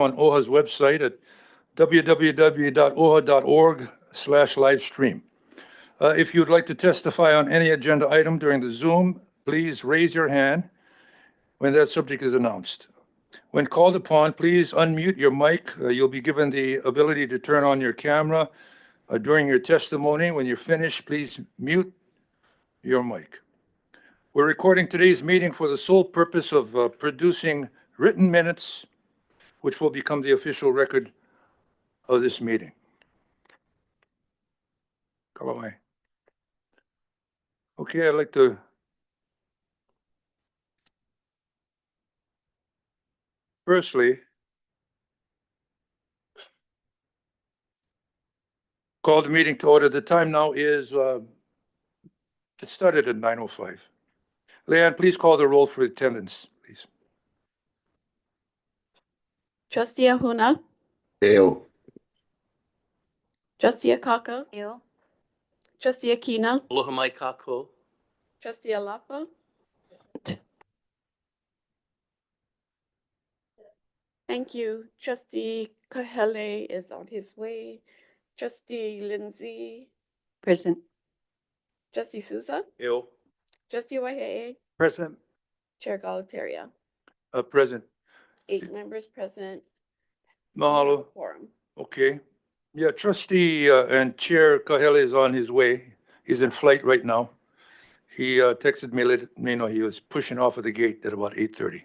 on OHA's website at www.oha.org/livestream. If you'd like to testify on any agenda item during the Zoom, please raise your hand when that subject is announced. When called upon, please unmute your mic. You'll be given the ability to turn on your camera during your testimony. When you're finished, please mute your mic. We're recording today's meeting for the sole purpose of producing written minutes, which will become the official record of this meeting. Kalawai. Okay, I'd like to firstly call the meeting to order. The time now is, it started at 9:05. Leanne, please call the roll for attendance, please. Trustee Ahuna, Ew. Trustee Akaka, Eu. Trustee Akina, Aloha mai kākou. Trustee Alapa. Thank you. Trustee Kahele is on his way. Trustee Lindsay, Present. Trustee Souza, Eu. Trustee Waihe'e, Present. Chair Galataria. Present. 8 members present. Mahalo. Quorum. Okay. Yeah, Trustee and Chair Kahele is on his way. He's in flight right now. He texted me, let me know he was pushing off of the gate at about 8:30.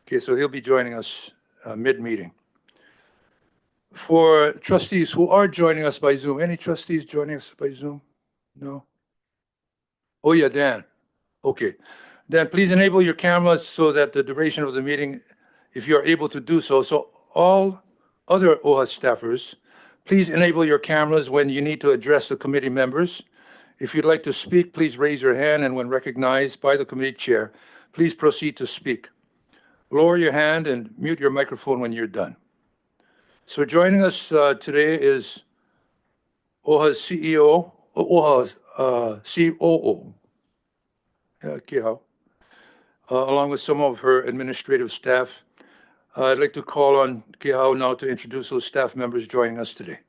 Okay, so he'll be joining us mid-meeting. For trustees who are joining us by Zoom, any trustees joining us by Zoom? No? Oh, yeah, Dan. Okay. Dan, please enable your cameras so that the duration of the meeting, if you're able to do so. So all other OHA staffers, please enable your cameras when you need to address the committee members. If you'd like to speak, please raise your hand, and when recognized by the committee chair, please proceed to speak. Lower your hand and mute your microphone when you're done. So joining us today is OHA's CEO, OHA's COO, Kihau, along with some of her administrative staff. I'd like to call on Kihau now to introduce those staff members joining us today.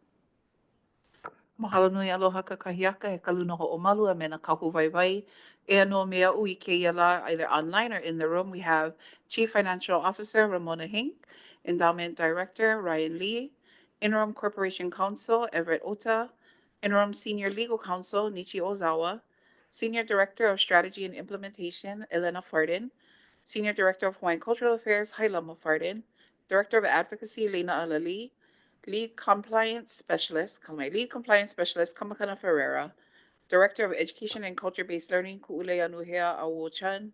Mahalo nui aloha ka kahiaka e kaluna ho'omalu a me na kahu waiwai. E no mea ui ke la either online or in the room. We have Chief Financial Officer Ramona Hink, Endowment Director Ryan Lee, Interim Corporation Counsel Everett Ota, Interim Senior Legal Counsel Nichi Ozawa, Senior Director of Strategy and Implementation Elena Fardin, Senior Director of Hawaiian Cultural Affairs Hailama Fardin, Director of Advocacy Lena Alali, Lead Compliance Specialist Kamakana Ferreira, Director of Education and Culture-Based Learning Ku'ulea Nuhea Awo Chan,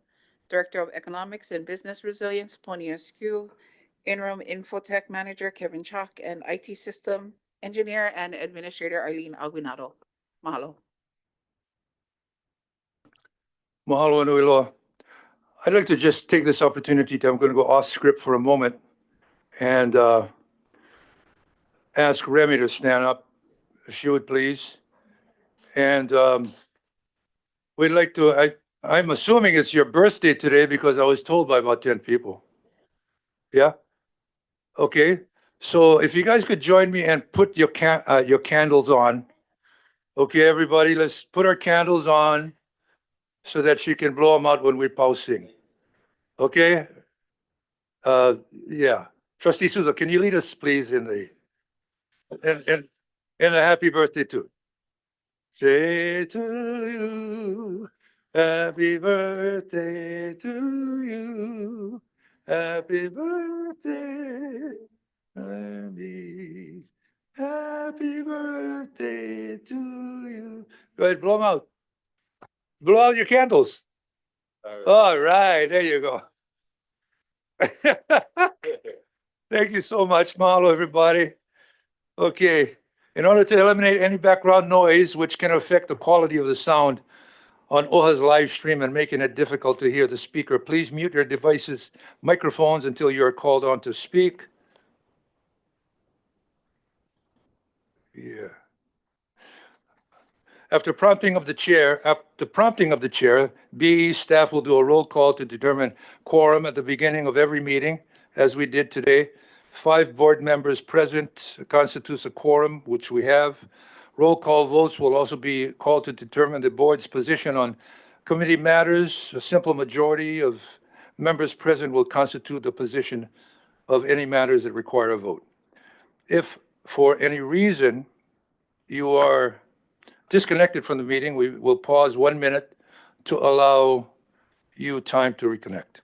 Director of Economics and Business Resilience Pony Askew, Interim Infotech Manager Kevin Chalk, and IT System Engineer and Administrator Arlene Aguinado. Mahalo. Mahalo nui loa. I'd like to just take this opportunity I'm going to go off script for a moment and ask Remy to stand up, if she would please. And we'd like to, I'm assuming it's your birthday today because I was told by about 10 people. Yeah? Okay. So if you guys could join me and put your candles on. Okay, everybody, let's put our candles on so that she can blow them out when we're pausing. Okay? Yeah. Trustee Souza, can you lead us, please, in the happy birthday too? Say to you, happy birthday to you, happy birthday, happy birthday to you. Go ahead, blow them out. Blow out your candles. All right, there you go. Thank you so much, Mahalo, everybody. Okay. In order to eliminate any background noise which can affect the quality of the sound on OHA's live stream and making it difficult to hear the speaker, please mute your devices' microphones until you are called on to speak. Yeah. After prompting of the chair, BAE staff will do a roll call to determine quorum at the beginning of every meeting, as we did today. 5 board members present constitutes a quorum, which we have. Roll call votes will also be called to determine the board's position on committee matters. A simple majority of members present will constitute the position of any matters that require a vote. If for any reason you are disconnected from the meeting, we will pause 1 minute to allow you time to reconnect.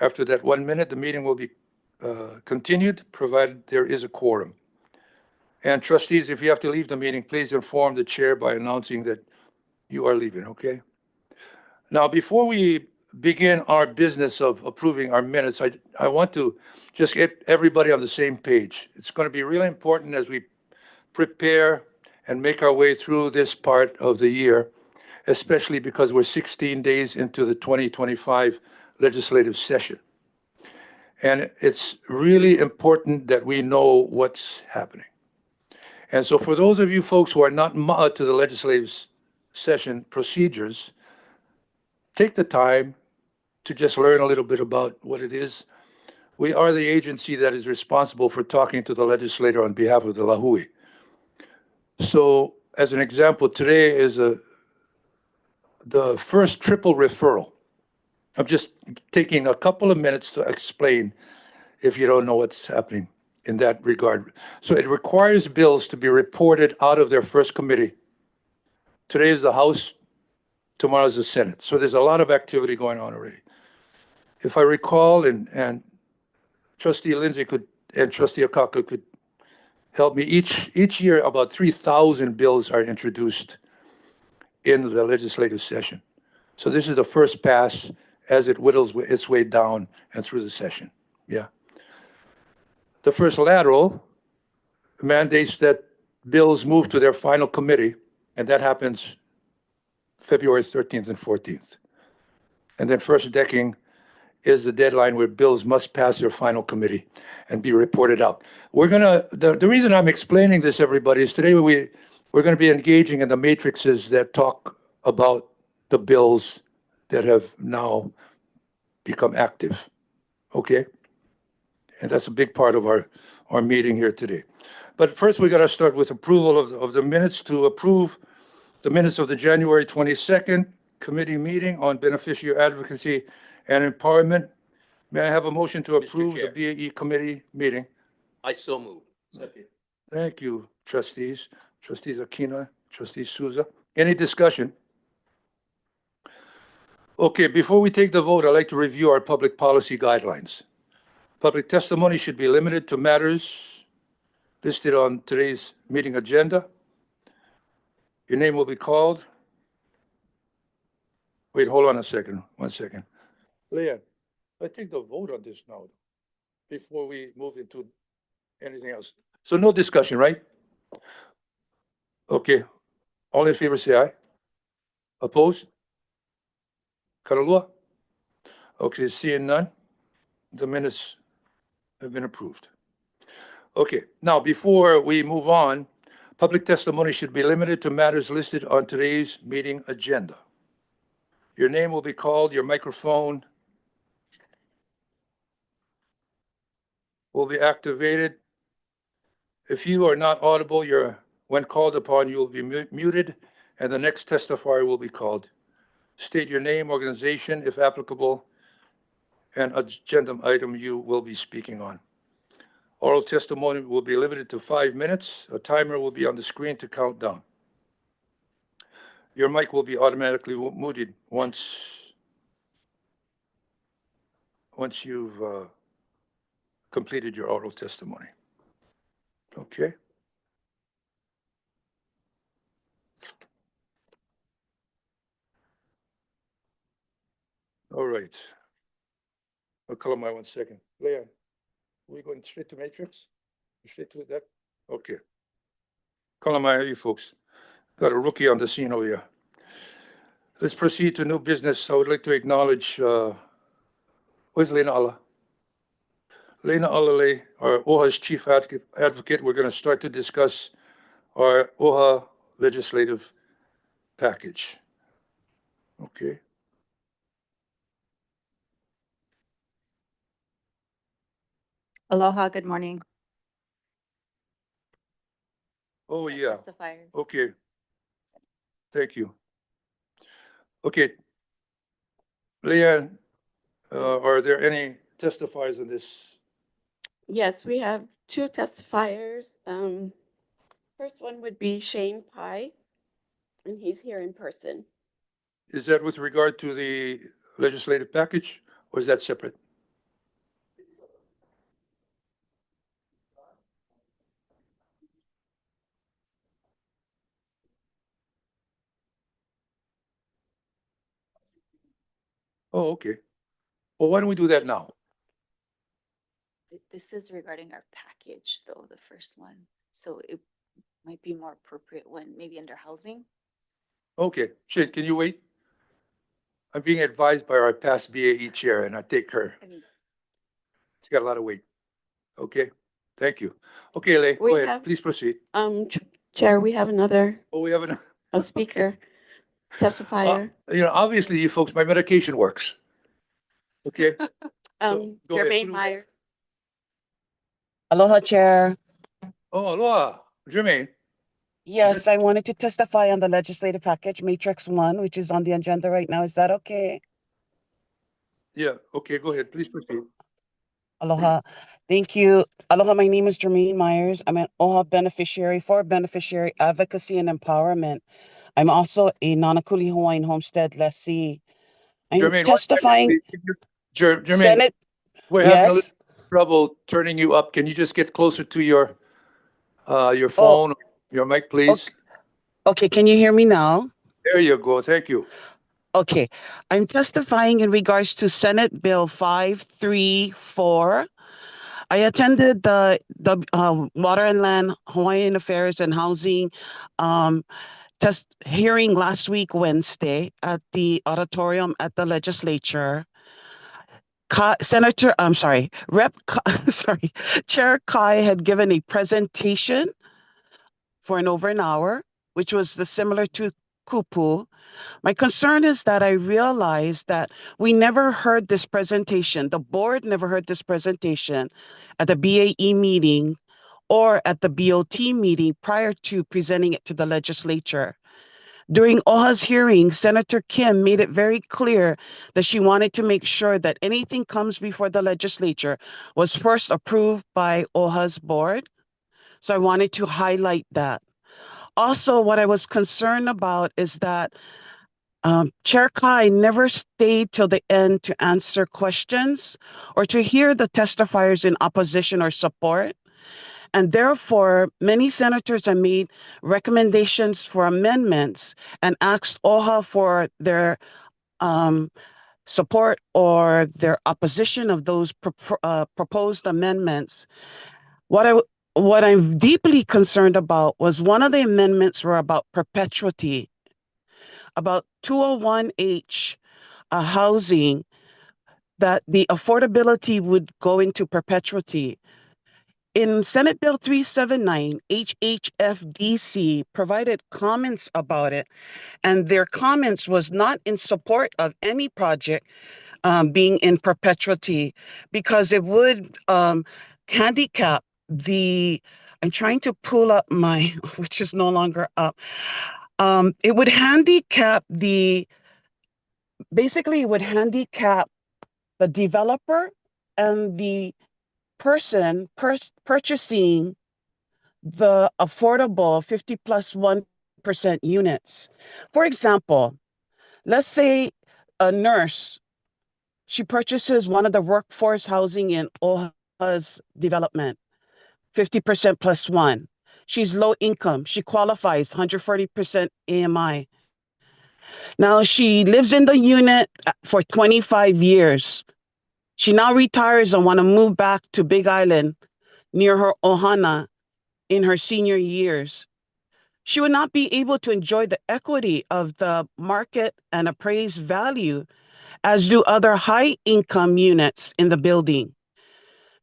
After that 1 minute, the meeting will be continued, provided there is a quorum. And trustees, if you have to leave the meeting, please inform the chair by announcing that you are leaving, okay? Now, before we begin our business of approving our minutes, I want to just get everybody on the same page. It's going to be really important as we prepare and make our way through this part of the year, especially because we're 16 days into the 2025 legislative session. And it's really important that we know what's happening. And so for those of you folks who are not to the legislative session procedures, take the time to just learn a little bit about what it is. We are the agency that is responsible for talking to the legislator on behalf of the Lahui. So as an example, today is the first triple referral. I'm just taking a couple of minutes to explain if you don't know what's happening in that regard. So it requires bills to be reported out of their first committee. Today is the House, tomorrow is the Senate. So there's a lot of activity going on already. If I recall, and Trustee Lindsay could, and Trustee Akaka could help me, each year about 3,000 bills are introduced in the legislative session. So this is the first pass as it whittles its way down and through the session. Yeah. The first lateral mandates that bills move to their final committee, and that happens February 13th and 14th. And then first decking is the deadline where bills must pass their final committee and be reported out. We're gonna, the reason I'm explaining this, everybody, is today we're gonna be engaging in the matrices that talk about the bills that have now become active, okay? And that's a big part of our meeting here today. But first, we got to start with approval of the minutes. To approve the minutes of the January 22nd committee meeting on beneficiary advocacy and empowerment. May I have a motion to approve the Chair. BAE committee meeting? I so move. Thank you, trustees. Trustees Aquino, Trustee Souza. Any discussion? Okay, before we take the vote, I'd like to review our public policy guidelines. Public testimony should be limited to matters listed on today's meeting agenda. Your name will be called. Wait, hold on a second, 1 second. Leah, I take the vote on this now before we move into anything else. So no discussion, right? Okay, all in favor say aye. Opposed? Karalua? Okay, seeing none, the minutes have been approved. Okay, now before we move on, public testimony should be limited to matters listed on today's meeting agenda. Your name will be called, your microphone will be activated. If you are not audible, when called upon, you will be muted, and the next testifier will be called. State your name, organization, if applicable, and agenda item you will be speaking on. Oral testimony will be limited to 5 minutes. A timer will be on the screen to count down. Your mic will be automatically muted once you've completed your oral testimony. Okay? All right. I'll call my 1 second. Leah, we going straight to matrix? Straight to that? Okay. Call my you folks. Got a rookie on the scene over here. Let's proceed to new business. I would like to acknowledge, where's Lena Allah? Lena Alalay, our OHA's chief advocate. We're going to start to discuss our OHA legislative package. Okay. Aloha, good morning. Oh, yeah. Testifiers. Okay. Thank you. Okay. Leanne, are there any testifiers in this? Yes, we have two testifiers. First one would be Shane Pye, and he's here in person. Is that with regard to the legislative package, or is that separate? Oh, okay. Well, why don't we do that now? This is regarding our package, though, the first one. So it might be more appropriate when maybe under housing. Okay. Shane, can you wait? I'm being advised by our past BAE chair, and I take her. I mean, She got a lot of weight. Okay. Thank you. Okay, Lay, We go ahead. have- Please proceed. Chair, we have another Oh, we have an. a speaker, testifier. Obviously, you folks, my medication works. Okay. So, go ahead. Jermaine Meyer. Aloha, Chair. Oh, aloha, Jermaine. Yes, I wanted to testify on the legislative package, Matrix 1, which is on the agenda right now. Is that okay? Yeah, okay, go ahead. Please proceed. Aloha. Thank you. Aloha, my name is Jermaine Myers. I'm an OHA beneficiary for Beneficiary Advocacy and Empowerment. I'm also a Nanakuli Hawaiian Homestead lessee. I'm Jermaine, testifying Jermaine, Senate. we're having a Yes. little trouble turning you up. Can you just get closer to your Oh. phone, your mic, please? Okay, can you hear me now? There you go. Thank you. Okay, I'm testifying in regards to Senate Bill 534. I attended the Water and Land, Hawaiian Affairs and Housing test hearing last week, Wednesday, at the auditorium at the legislature. Chair Kai had given a presentation for over an hour, which was similar to Kupu. My concern is that I realized that we never heard this presentation. The board never heard this presentation at the BAE meeting or at the BOT meeting prior to presenting it to the legislature. During OHA's hearing, Senator Kim made it very clear that she wanted to make sure that anything comes before the legislature was first approved by OHA's board. So I wanted to highlight that. Also, what I was concerned about is that Chair Kai never stayed till the end to answer questions or to hear the testifiers in opposition or support. And therefore, many senators have made recommendations for amendments and asked OHA for their support or their opposition of those proposed amendments. What I'm deeply concerned about was one of the amendments were about perpetuity, about 201H housing, that the affordability would go into perpetuity. In Senate Bill 379, HHFDC provided comments about it, and their comments was not in support of any project being in perpetuity because it would handicap I'm trying to pull up my, which is no longer up. It would handicap basically it would handicap the developer and the person purchasing the affordable 50 plus 1% units. For example, let's say a nurse, she purchases one of the workforce housing in OHA's development, 50% plus one. She's low income. She qualifies 140% AMI. Now she lives in the unit for 25 years. She now retires and want to move back to Big Island near her ohana in her senior years. She would not be able to enjoy the equity of the market and appraised value as do other high income units in the building.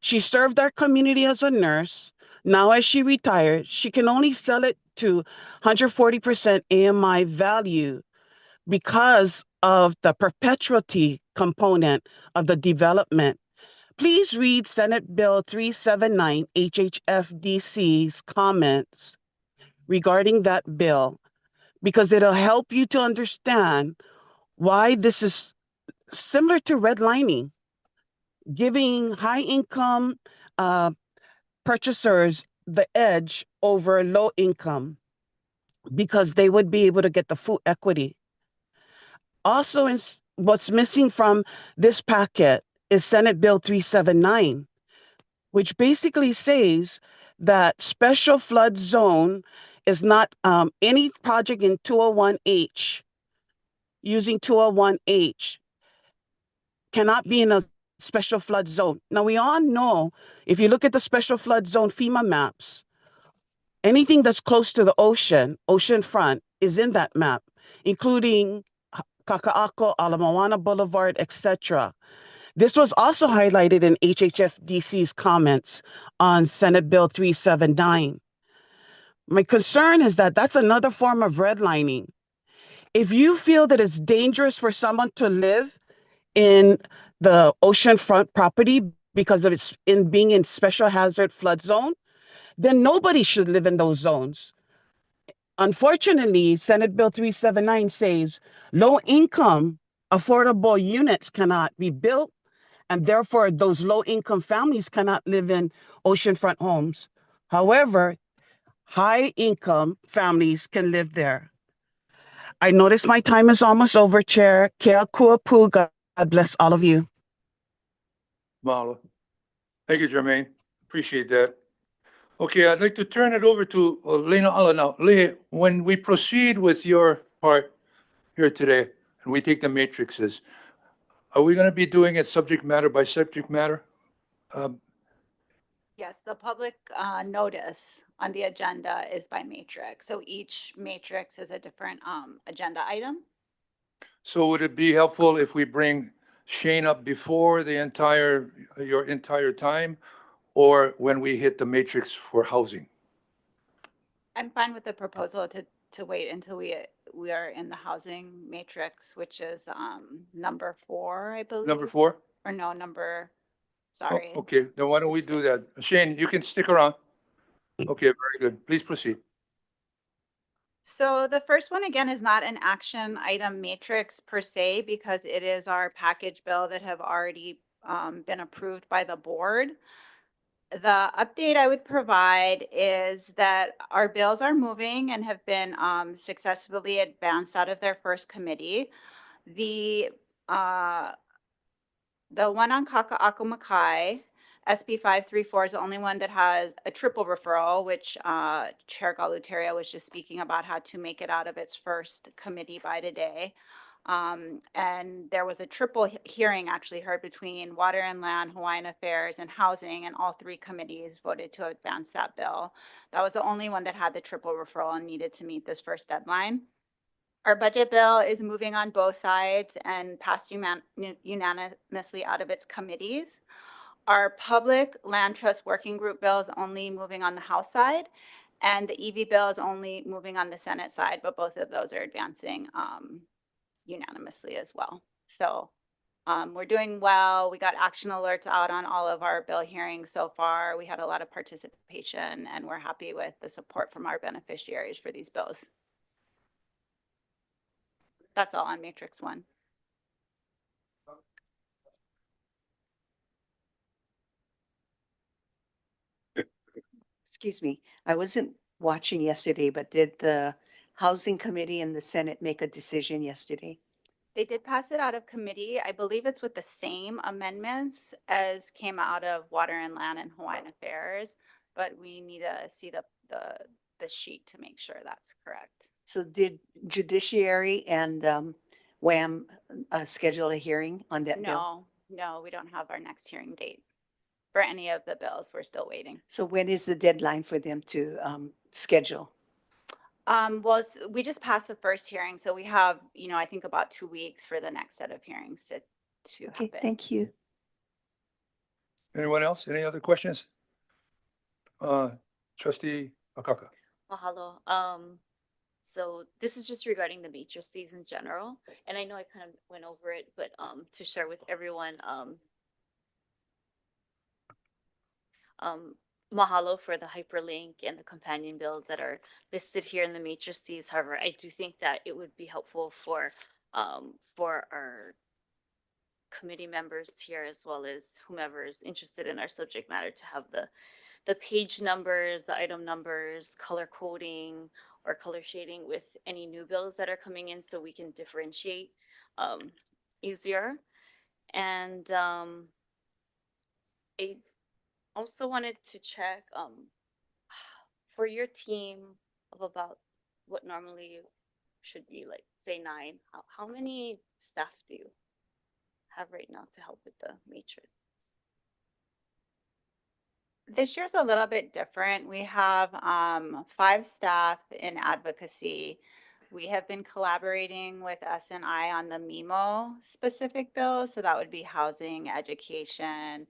She served our community as a nurse. Now as she retired, she can only sell it to 140% AMI value because of the perpetuity component of the development. please read Senate Bill 379 HHFDC's comments regarding that bill, because it'll help you to understand why this is similar to redlining, giving high income purchasers the edge over low income because they would be able to get the full equity. Also, what's missing from this packet is Senate Bill 379, which basically says that special flood zone is not any project in 201H using 201H cannot be in a special flood zone. Now, we all know, if you look at the special flood zone FEMA maps, anything that's close to the ocean front is in that map, including Kaka'ako, Ala Moana Boulevard, etc. This was also highlighted in HHFDC's comments on Senate Bill 379. My concern is that that's another form of redlining. If you feel that it's dangerous for someone to live in the oceanfront property because of its being in special hazard flood zone, then nobody should live in those zones. Unfortunately, Senate Bill 379 says low income affordable units cannot be built, and therefore those low income families cannot live in oceanfront homes. However, high income families can live there. I notice my time is almost over, Chair. Kia kuapu, God bless all of you. Mahalo. Thank you, Jermaine. Appreciate that. Okay, I'd like to turn it over to Lena Ala now. Leah, when we proceed with your part here today, and we take the matrices, are we going to be doing it subject matter by subject matter? Yes, the public notice on the agenda is by matrix. So each matrix is a different agenda item. So would it be helpful if we bring Shane up before your entire time, or when we hit the matrix for housing? I'm fine with the proposal to wait until we are in the housing matrix, which is number 4, I believe. Number 4? Or no, number, Oh, sorry. okay, then why don't we do that? Shane, you can stick around. Okay, very good. Please proceed. So the first one, again, is not an action item matrix per se, because it is our package bill that have already been approved by the board. The update I would provide is that our bills are moving and have been successfully advanced out of their first committee. The one on Kaka'ako SB 534 is the only one that has a triple referral, which Chair Galutaria was just speaking about how to make it out of its first committee by today. And there was a triple hearing actually heard between Water and Land, Hawaiian Affairs, and Housing, and all 3 committees voted to advance that bill. That was the only one that had the triple referral and needed to meet this first deadline. Our budget bill is moving on both sides and passed unanimously out of its committees. Our public land trust working group bill is only moving on the House side, and the EV bill is only moving on the Senate side, but both of those are advancing unanimously as well. So we're doing well. We got action alerts out on all of our bill hearings so far. We had a lot of participation, and we're happy with the support from our beneficiaries for these bills. That's all on Matrix 1. Excuse me, I wasn't watching yesterday, but did the Housing Committee and the Senate make a decision yesterday? They did pass it out of committee. I believe it's with the same amendments as came out of Water and Land and Hawaiian Affairs, but we need to see the sheet to make sure that's correct. So did Judiciary and WAM schedule a hearing on that bill? No, we don't have our next hearing date for any of the bills. We're still waiting. So when is the deadline for them to schedule? Well, we just passed the first hearing, so we have, I think about 2 weeks for the next set of hearings to Okay, happen. thank you. Anyone else? Any other questions? Trustee Akaka. Mahalo. So this is just regarding the matrices in general, and I know I kind of went over it, but to share with everyone, Mahalo for the hyperlink and the companion bills that are listed here in the matrices. However, I do think that it would be helpful for our committee members here, as well as whomever is interested in our subject matter, to have the page numbers, the item numbers, color coding or color shading with any new bills that are coming in, so we can differentiate easier. And I also wanted to check for your team of about what normally should be like, say 9, how many staff do you have right now to help with the matrix? This year's a little bit different. We have 5 staff in advocacy. We have been collaborating with S&I on the MEMO specific bills. So that would be housing, education,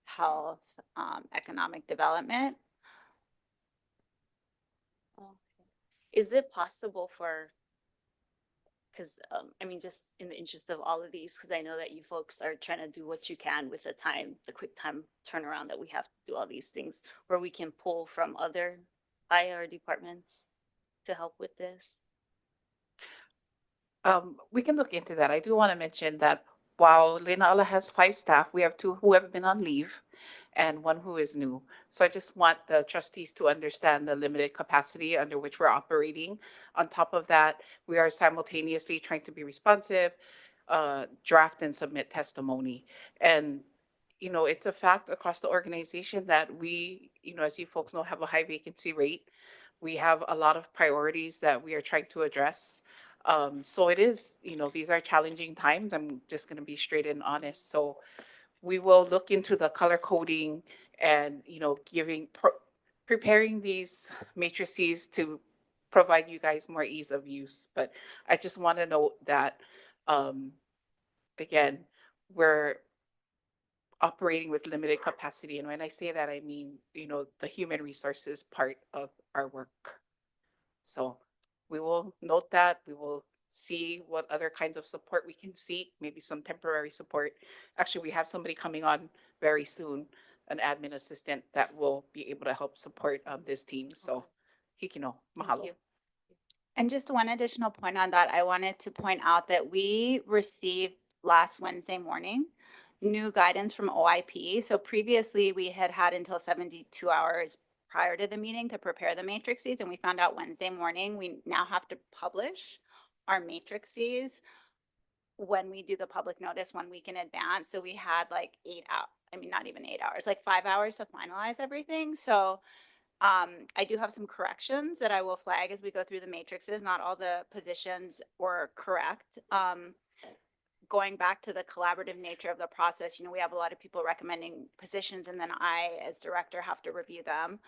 health, economic development. Okay. Is it possible for, because I mean, just in the interest of all of these, because I know that you folks are trying to do what you can with the quick time turnaround that we have to do all these things, where we can pull from other IR departments to help with this? We can look into that. I do want to mention that while Lenaala has 5 staff, we have 2 who have been on leave and 1 who is new. So I just want the trustees to understand the limited capacity under which we're operating. On top of that, we are simultaneously trying to be responsive, draft and submit testimony. And, you know, it's a fact across the organization that we, you know, as you folks know, have a high vacancy rate. We have a lot of priorities that we are trying to address. So it is, you know, these are challenging times. I'm just going to be straight and honest. So we will look into the color coding and, you know, preparing these matrices to provide you guys more ease of use. But I just want to note that, again, we're operating with limited capacity. And when I say that, I mean, you know, the human resources part of our work. So we will note that. We will see what other kinds of support we can seek, maybe some temporary support. Actually, we have somebody coming on very soon, an admin assistant that will be able to help support this team. So, Hikino, Thank mahalo. you. And just one additional point on that, I wanted to point out that we received last Wednesday morning new guidance from OIP. So previously we had until 72 hours prior to the meeting to prepare the matrices, and we found out Wednesday morning we now have to publish our matrices when we do the public notice 1 week in advance. So we had like 8 hours, I mean, not even 8 hours, like 5 hours to finalize everything. So I do have some corrections that I will flag as we go through the matrices. Not all the positions were correct. Going back to the collaborative nature of the process, you know, we have a lot of people recommending positions, and then I, as director, have to review them.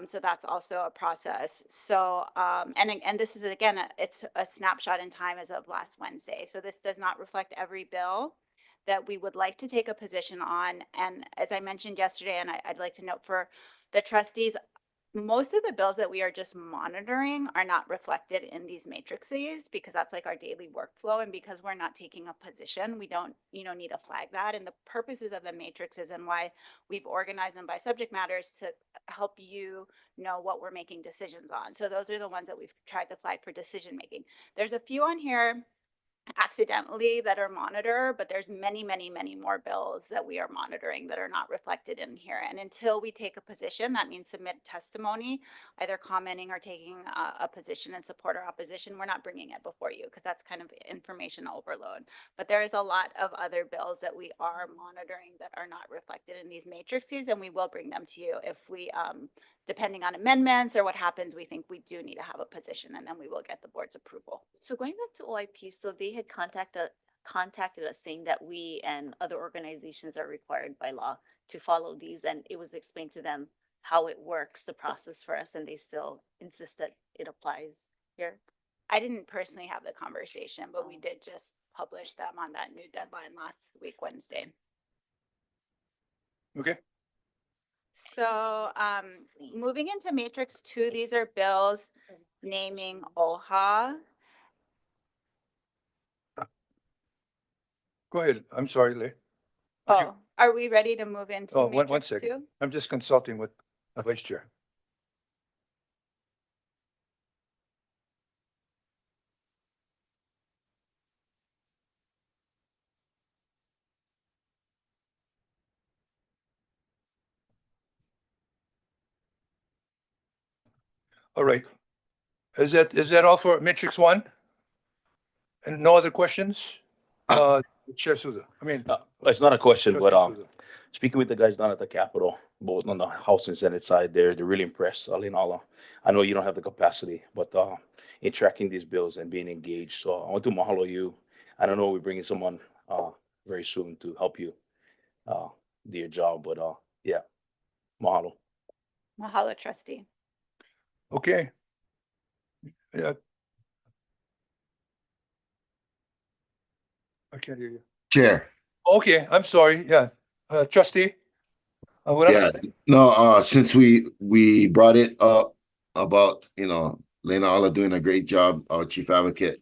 So that's also a process. So, and this is, again, it's a snapshot in time as of last Wednesday. So this does not reflect every bill that we would like to take a position on. And as I mentioned yesterday, and I'd like to note for the trustees, most of the bills that we are just monitoring are not reflected in these matrices, because that's like our daily workflow. And because we're not taking a position, we don't, you know, need to flag that. And the purposes of the matrices and why we've organized them by subject matters to help you know what we're making decisions on. So those are the ones that we've tried to flag for decision making. There's a few on here accidentally that are monitored, but there's many more bills that we are monitoring that are not reflected in here. And until we take a position, that means submit testimony, either commenting or taking a position in support or opposition, we're not bringing it before you, because that's kind of information overload. But there is a lot of other bills that we are monitoring that are not reflected in these matrices, and we will bring them to you if we depending on amendments or what happens, we think we do need to have a position, and then we will get the board's approval. So going back to OIP, so they had contacted us saying that we and other organizations are required by law to follow these, and it was explained to them how it works, the process for us, and they still insist that it applies here. I didn't personally have the conversation, but we did just publish them on that new deadline last week, Wednesday. Okay, So moving into Matrix 2, these are bills naming OHA. go ahead. I'm sorry, Lay. Oh, are we ready to move into Oh, one matrix second. two? I'm just consulting with the vice chair. All right. Is that all for matrix one? And no other questions? Chair Souza, It's not a question, Trustee but Souza. speaking with the guys down at the Capitol, both on the House and Senate side, they're really impressed. Alinala, I know you don't have the capacity, but in tracking these bills and being engaged, so I want to mahalo you. I don't know, we're bringing someone very soon to help you do your job, but yeah, mahalo. Mahalo, trustee. Okay. Yeah. I can't hear you. Chair. Okay, I'm sorry. Yeah. Trustee? What Yeah, no, since we brought it up about, Lena Alla doing a great job, our chief advocate.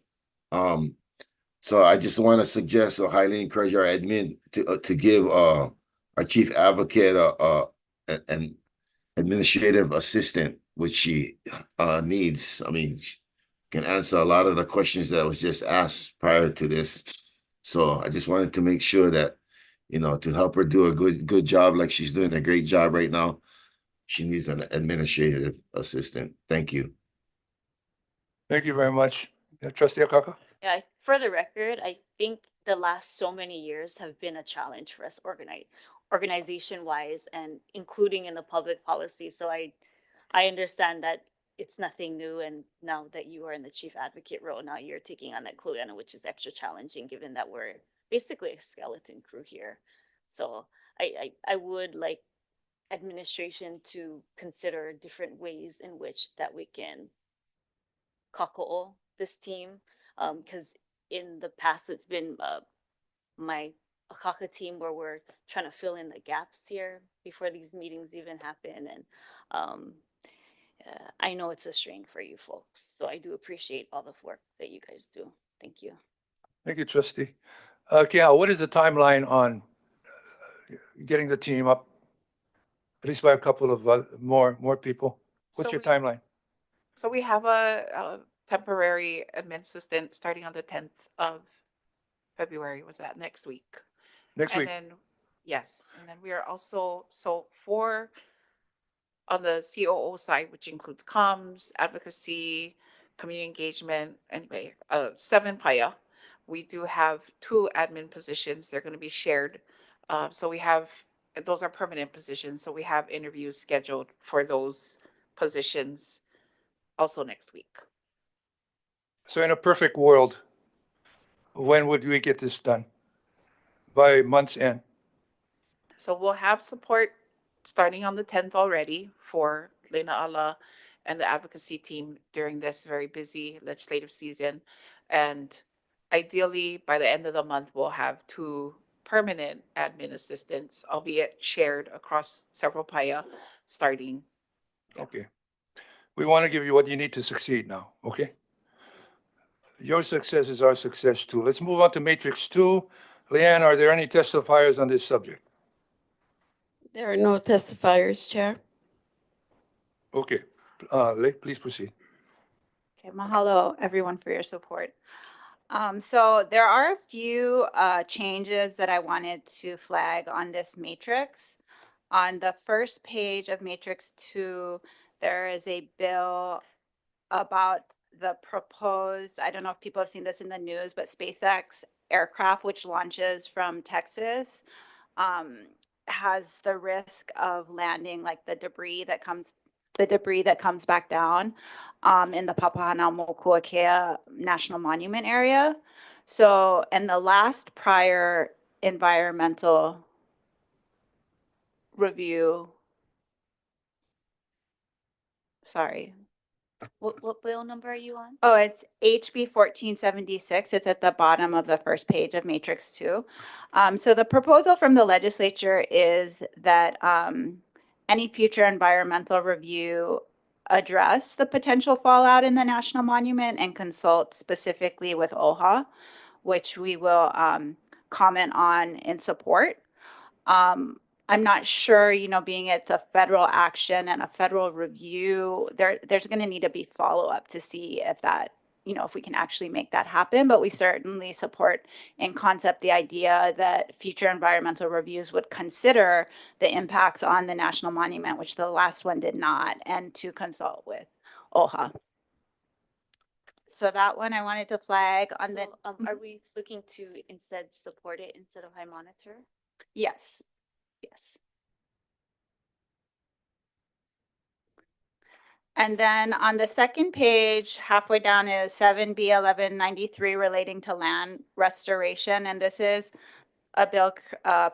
So I just want to suggest or highly encourage our admin to give our chief advocate an administrative assistant, which she needs. I mean, she can answer a lot of the questions that was just asked prior to this. So I just wanted to make sure that, to help her do a good job, like she's doing a great job right now, she needs an administrative assistant. Thank you. Thank you very much. Trustee Akaka? Yeah, for the record, I think the last so many years have been a challenge for us organization wise and including in the public policy. So I understand that it's nothing new, and now that you are in the chief advocate role, now you're taking on that Kluana, which is extra challenging given that we're basically a skeleton crew here. So I would like administration to consider different ways in which that we can kako'o this team, because in the past it's been my Akaka team where we're trying to fill in the gaps here before these meetings even happen, and I know it's a strain for you folks, so I do appreciate all the work that you guys do. Thank you. Thank you, Trustee. Kiao, what is the timeline on getting the team up? At least by a couple of more people. What's So your we- timeline? So we have a temporary admin assistant starting on the 10th of February. Was that next week? Next And week? then, yes, and then we are also, so for, on the COO side, which includes comms, advocacy, community engagement, anyway, 7 PAYA. We do have 2 admin positions. They're gonna be shared. So we have, those are permanent positions, so we have interviews scheduled for those positions also next week. So in a perfect world, when would we get this done? By month's end? So we'll have support starting on the 10th already for Lena Ala and the advocacy team during this very busy legislative season. And ideally, by the end of the month, we'll have 2 permanent admin assistants, albeit shared across several PAYA starting. Okay. We want to give you what you need to succeed now, okay? Your success is our success too. Let's move on to Matrix 2. Leanne, are there any testifiers on this subject? There are no testifiers, Chair. Okay. Please proceed. Okay, mahalo everyone for your support. So there are a few changes that I wanted to flag on this matrix. On the first page of Matrix 2, there is a bill about the proposed, I don't know if people have seen this in the news, but SpaceX aircraft, which launches from Texas, has the risk of landing like the debris that comes back down in the Papahanaumokuakea National Monument area. So, and the last prior environmental review, sorry. What bill number are you on? Oh, it's HB 1476. It's at the bottom of the first page of Matrix 2. So the proposal from the legislature is that any future environmental review address the potential fallout in the national monument and consult specifically with OHA, which we will comment on in support. I'm not sure, you know, being it's a federal action and a federal review, there's going to need to be follow-up to see if that, you know, if we can actually make that happen. But we certainly support in concept the idea that future environmental reviews would consider the impacts on the national monument, which the last one did not, and to consult with OHA. So that one I wanted to flag on the, So, are we looking to instead support it instead of high monitor? yes, yes. And then on the second page, halfway down is 7B 1193 relating to land restoration. And this is a bill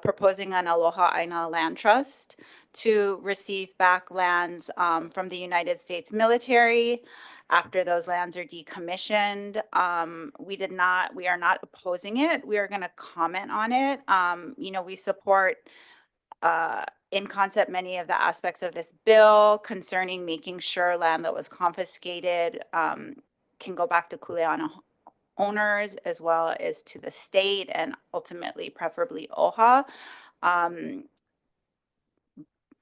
proposing an Aloha Aina land trust to receive back lands from the United States military after those lands are decommissioned. We are not opposing it. We are going to comment on it. You know, we support in concept many of the aspects of this bill concerning making sure land that was confiscated can go back to Kuleana owners as well as to the state and ultimately preferably OHA.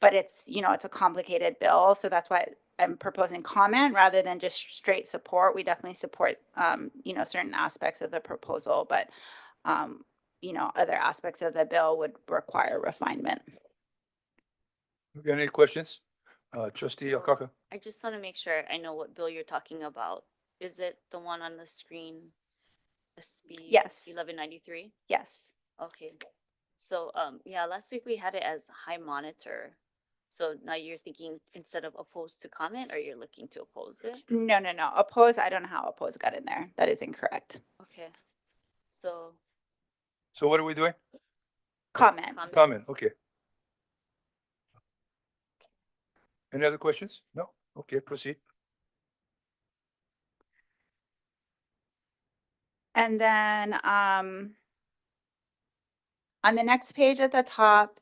But it's, you know, it's a complicated bill, so that's why I'm proposing comment rather than just straight support. We definitely support, you know, certain aspects of the proposal, but, you know, other aspects of the bill would require refinement. Okay, any questions? Trustee So- Akaka? I just want to make sure I know what bill you're talking about. Is it the one on the screen? SB Yes. 1193? Yes. Okay. So, yeah, last week we had it as high monitor. So now you're thinking instead of opposed to comment, or you're looking to oppose it? No, no, no. Oppose, I don't know how oppose got in there. That is incorrect. Okay. So, So what are we doing? Comment. Comment, okay. Any other questions? No? Okay, proceed. And then on the next page at the top,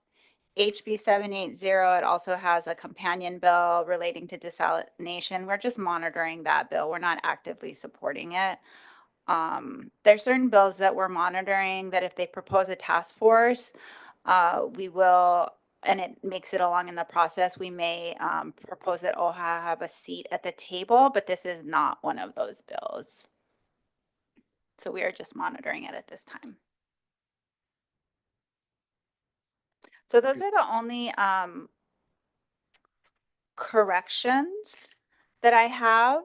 HB 780, it also has a companion bill relating to desalination. We're just monitoring that bill. We're not actively supporting it. There's certain bills that we're monitoring that if they propose a task force, we will, and it makes it along in the process, we may propose that OHA have a seat at the table, but this is not one of those bills. So we are just monitoring it at this time. So those are the only corrections that I have.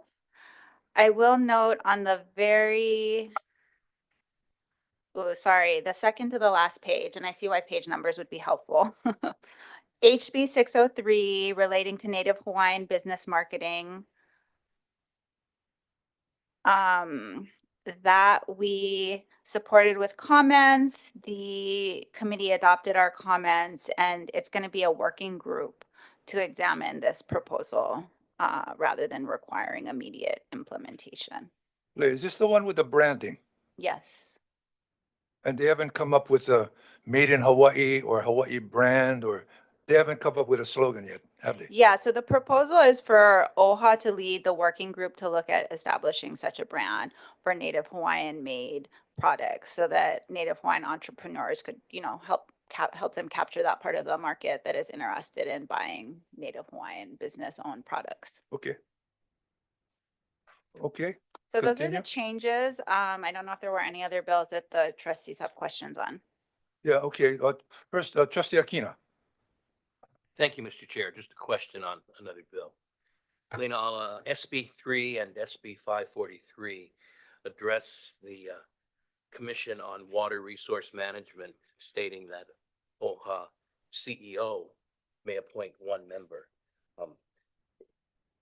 I will note on the very, oh, sorry, the second to the last page, and I see why page numbers would be helpful. HB 603 relating to Native Hawaiian business marketing. That we supported with comments. The committee adopted our comments, and it's going to be a working group to examine this proposal rather than requiring immediate implementation. Is this the one with the branding? Yes. And they haven't come up with a made in Hawaii or Hawaii brand, or they haven't come up with a slogan yet, have they? Yeah, so the proposal is for OHA to lead the working group to look at establishing such a brand for Native Hawaiian made products so that Native Hawaiian entrepreneurs could, you know, help them capture that part of the market that is interested in buying Native Hawaiian business owned products. Okay. Okay, So those are Continue. the changes. I don't know if there were any other bills that the trustees have questions on. yeah, okay. First, Trustee Akina. Thank you, Mr. Chair. Just a question on another bill. Lena, SB 3 and SB 543 address the Commission on Water Resource Management, stating that OHA CEO may appoint one member.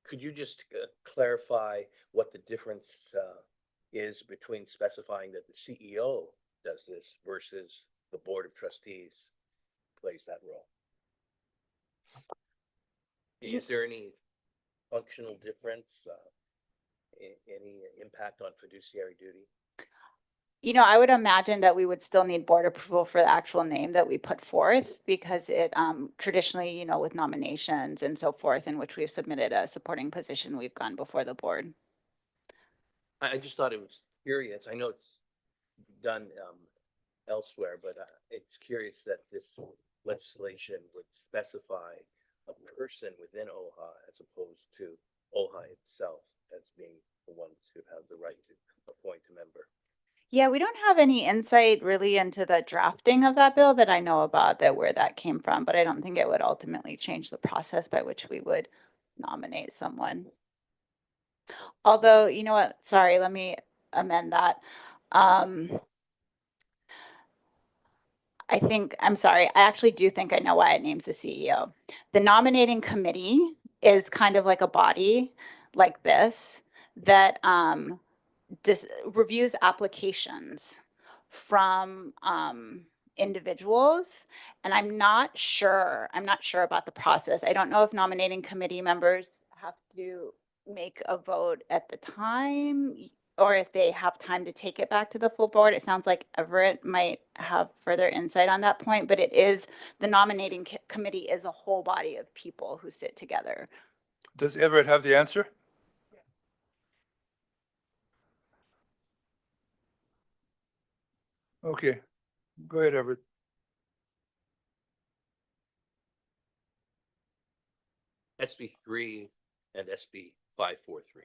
Could you just clarify what the difference is between specifying that the CEO does this versus the Board of Trustees plays that role? Is there any functional difference, any impact on fiduciary duty? You know, I would imagine that we would still need board approval for the actual name that we put forth because it traditionally, you know, with nominations and so forth, in which we've submitted a supporting position, we've gone before the board. I just thought it was curious. I know it's done elsewhere, but it's curious that this legislation would specify a person within OHA as opposed to OHA itself as being the ones who have the right to appoint a member. Yeah, we don't have any insight really into the drafting of that bill that I know about, that where that came from, but I don't think it would ultimately change the process by which we would nominate someone. Although, you know what, sorry, let me amend that. I'm sorry, I actually do think I know why it names the CEO. The nominating committee is kind of like a body like this that reviews applications from individuals. And I'm not sure about the process. I don't know if nominating committee members have to make a vote at the time or if they have time to take it back to the full board. It sounds like Everett might have further insight on that point, but it is, the nominating committee is a whole body of people who sit together. Does Everett have the answer? Okay, go ahead, Everett. SB 3 and SB 543.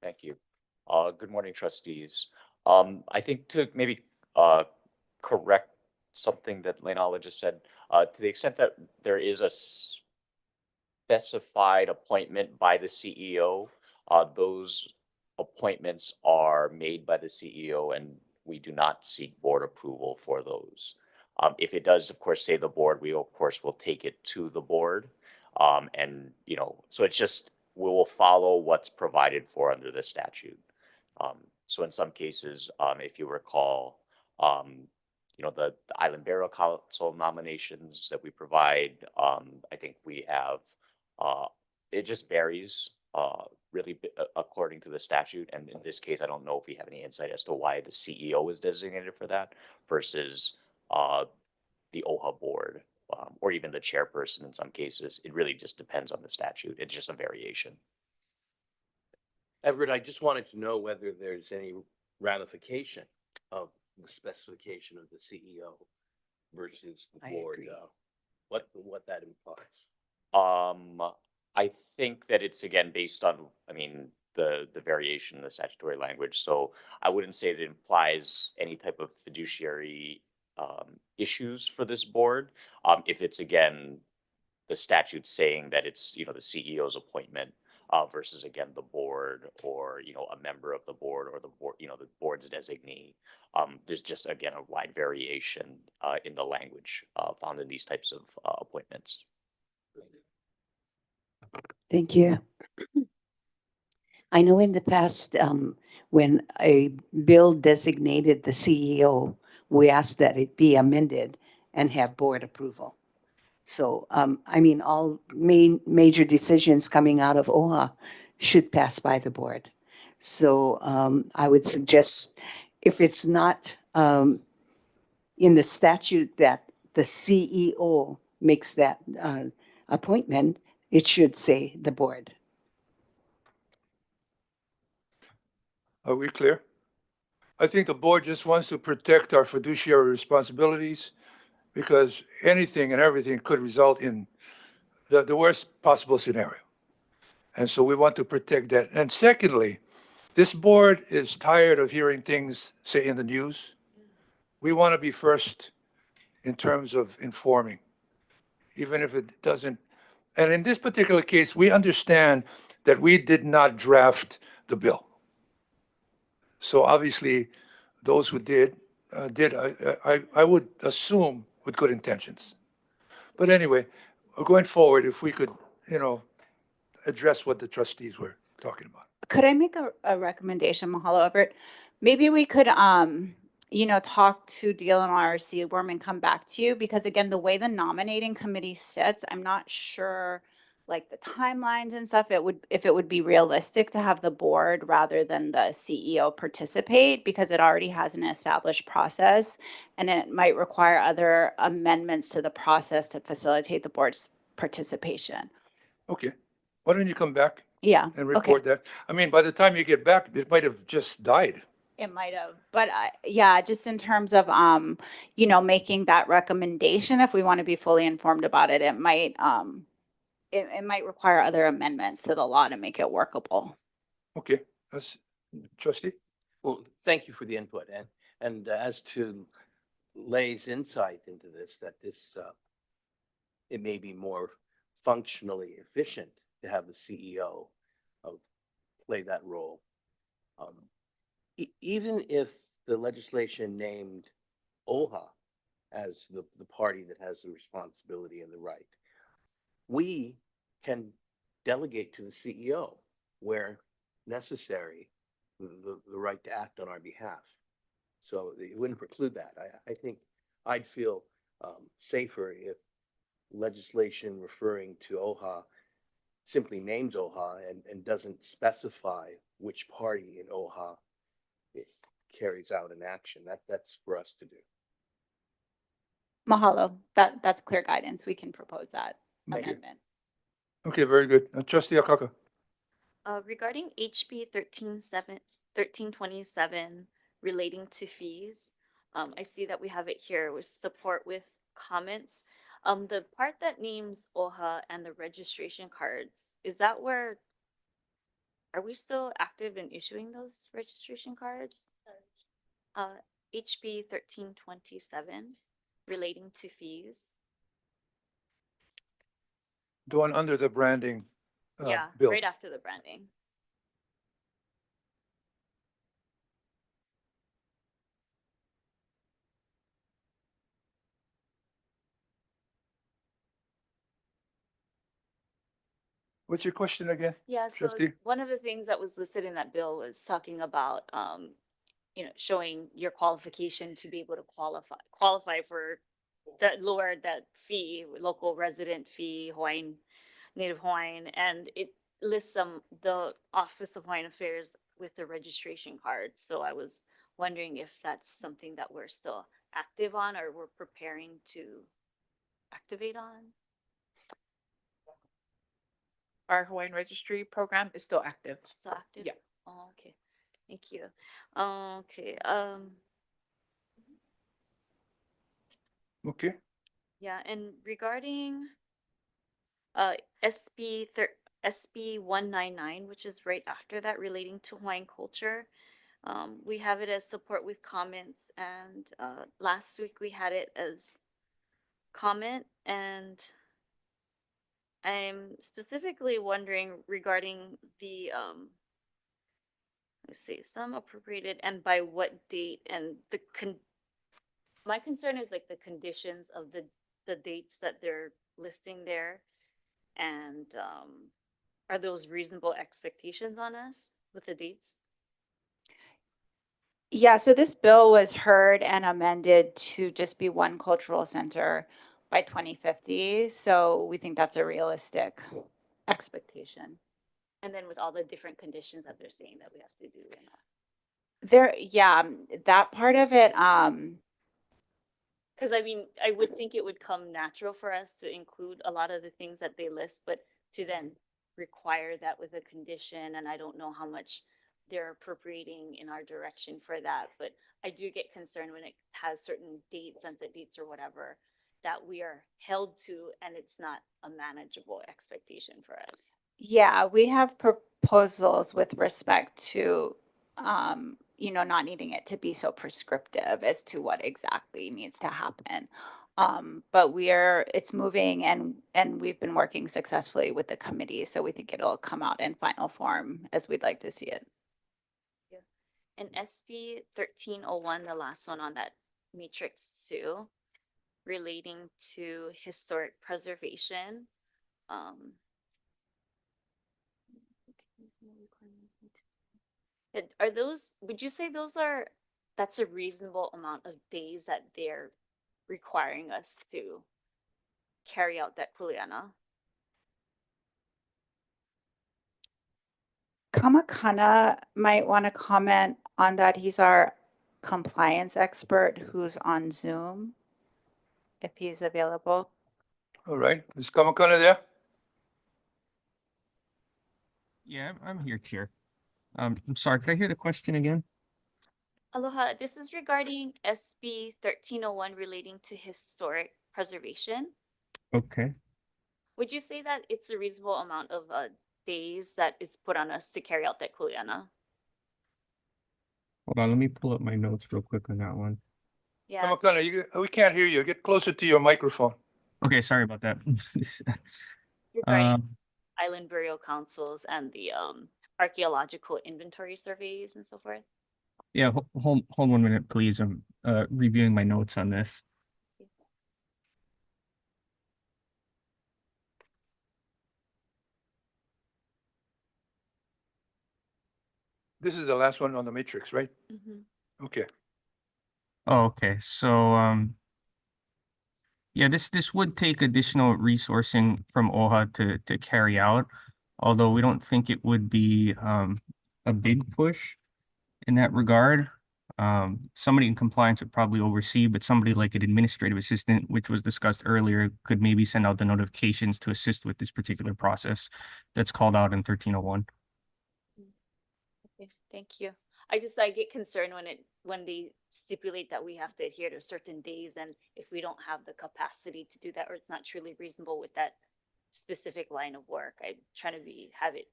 Thank you. Good morning, trustees. I think to maybe correct something that Leonala just said, to the extent that there is a specified appointment by the CEO, those appointments are made by the CEO and we do not seek board approval for those. If it does, of course, say the board, we of course will take it to the board. And, you know, so it's just, we will follow what's provided for under the statute. So in some cases, if you recall, you know, the Island Burial Council nominations that we provide, I think we have, it just varies really according to the statute. And in this case, I don't know if we have any insight as to why the CEO is designated for that versus the OHA board. Or even the chairperson in some cases. It really just depends on the statute. It's just a variation. Everett, I just wanted to know whether there's any ramification of the specification of the CEO versus the I board, agree. what that implies. I think that it's again based on, I mean, the variation in the statutory language. So I wouldn't say that it implies any type of fiduciary issues for this board. If it's again, the statute saying that it's, you know, the CEO's appointment versus again, the board or, you know, a member of the board or the board, you know, the board's designee. There's just, again, a wide variation in the language found in these types of appointments. Thank you. I know in the past, when a bill designated the CEO, we asked that it be amended and have board approval. So, I mean, all major decisions coming out of OHA should pass by the board. So, I would suggest if it's not in the statute that the CEO makes that appointment, it should say the board. Are we clear? I think the board just wants to protect our fiduciary responsibilities because anything and everything could result in the worst possible scenario. And so we want to protect that. And secondly, this board is tired of hearing things, say, in the news. We want to be first in terms of informing, even if it doesn't. And in this particular case, we understand that we did not draft the bill. So obviously, those who did, I would assume with good intentions. But anyway, going forward, if we could, you know, address what the trustees were talking about. Could I make a recommendation, Mahalo Everett? Maybe we could, you know, talk to DLNR, see Worm and come back to you because again, the way the nominating committee sits, I'm not sure like the timelines and stuff, if it would be realistic to have the board rather than the CEO participate because it already has an established process and it might require other amendments to the process to facilitate the board's participation. Okay, why don't you come back Yeah. and report that? I mean, by the time you get back, it might have just died. It might have, but yeah, just in terms of, making that recommendation, if we want to be fully informed about it, it might, it might require other amendments to the law to make it workable. Okay, that's trustee. Well, thank you for the input, and as to Lay's insight into this, that this, it may be more functionally efficient to have the CEO of play that role. Even if the legislation named OHA as the party that has the responsibility and the right, we can delegate to the CEO where necessary the right to act on our behalf. So it wouldn't preclude that. I think I'd feel safer if legislation referring to OHA simply names OHA and doesn't specify which party in OHA it carries out an action. That's for us to do. Mahalo. That's clear guidance. We can propose that Thank you. amendment. Okay, very good. Trustee Akaka. Regarding HB 1327 relating to fees, I see that we have it here with support with comments. The part that names OHA and the registration cards, is that where, are we still active in issuing those registration cards? HB 1327 relating to fees. The one under the branding Yeah, bill. right after the branding. What's your question again? Yeah, so Trustee? one of the things that was listed in that bill was talking about, showing your qualification to be able to qualify for that lower that fee, local resident fee, Hawaiian, Native Hawaiian, and it lists the Office of Hawaiian Affairs with the registration card. So I was wondering if that's something that we're still active on or we're preparing to activate on. Our Hawaiian registry program is still active. So active? Yeah. Oh, okay. Thank you. Okay. Okay. Yeah, and regarding SB 199, which is right after that, relating to Hawaiian culture, we have it as support with comments, and last week we had it as comment, and I'm specifically wondering regarding the let's see, some appropriated and by what date, and my concern is like the conditions of the dates that they're listing there, and are those reasonable expectations on us with the dates? Yeah, so this bill was heard and amended to just be one cultural center by 2050. So we think that's a realistic expectation. And then with all the different conditions that they're saying that we have to do. That part of it, Because I mean, I would think it would come natural for us to include a lot of the things that they list, but to then require that with a condition, and I don't know how much they're appropriating in our direction for that, but I do get concerned when it has certain dates, sunset dates or whatever, that we are held to, and it's not a manageable expectation for us. yeah, we have proposals with respect to, not needing it to be so prescriptive as to what exactly needs to happen. But it's moving and we've been working successfully with the committee, so we think it'll come out in final form as we'd like to see it. Yeah. And SB 1301, the last one on that matrix too, relating to historic preservation. Are those, would you say that's a reasonable amount of days that they're requiring us to carry out that kuleana? Kamakana might want to comment on that. He's our compliance expert who's on Zoom, if he's available. All right. Is Kamakana there? Yeah, I'm here, Chair. I'm sorry, could I hear the question again? Aloha, this is regarding SB 1301 relating to historic preservation. Okay. Would you say that it's a reasonable amount of days that is put on us to carry out that kuleana? Hold on, let me pull up my notes real quick on that one. Yeah, Kamakana, we can't hear you. Get closer to your microphone. Okay, sorry about that. regarding Um, island burial councils and the archaeological inventory surveys and so forth. yeah, hold 1 minute, please. I'm reviewing my notes on this. This is the last one on the matrix, right? Okay. Oh, okay. So, yeah, this would take additional resourcing from OHA to carry out, although we don't think it would be a big push in that regard. Somebody in compliance would probably oversee, but somebody like an administrative assistant, which was discussed earlier, could maybe send out the notifications to assist with this particular process that's called out in 1301. Okay, thank you. I get concerned when they stipulate that we have to adhere to certain days, and if we don't have the capacity to do that, or it's not truly reasonable with that specific line of work, I'm trying to have it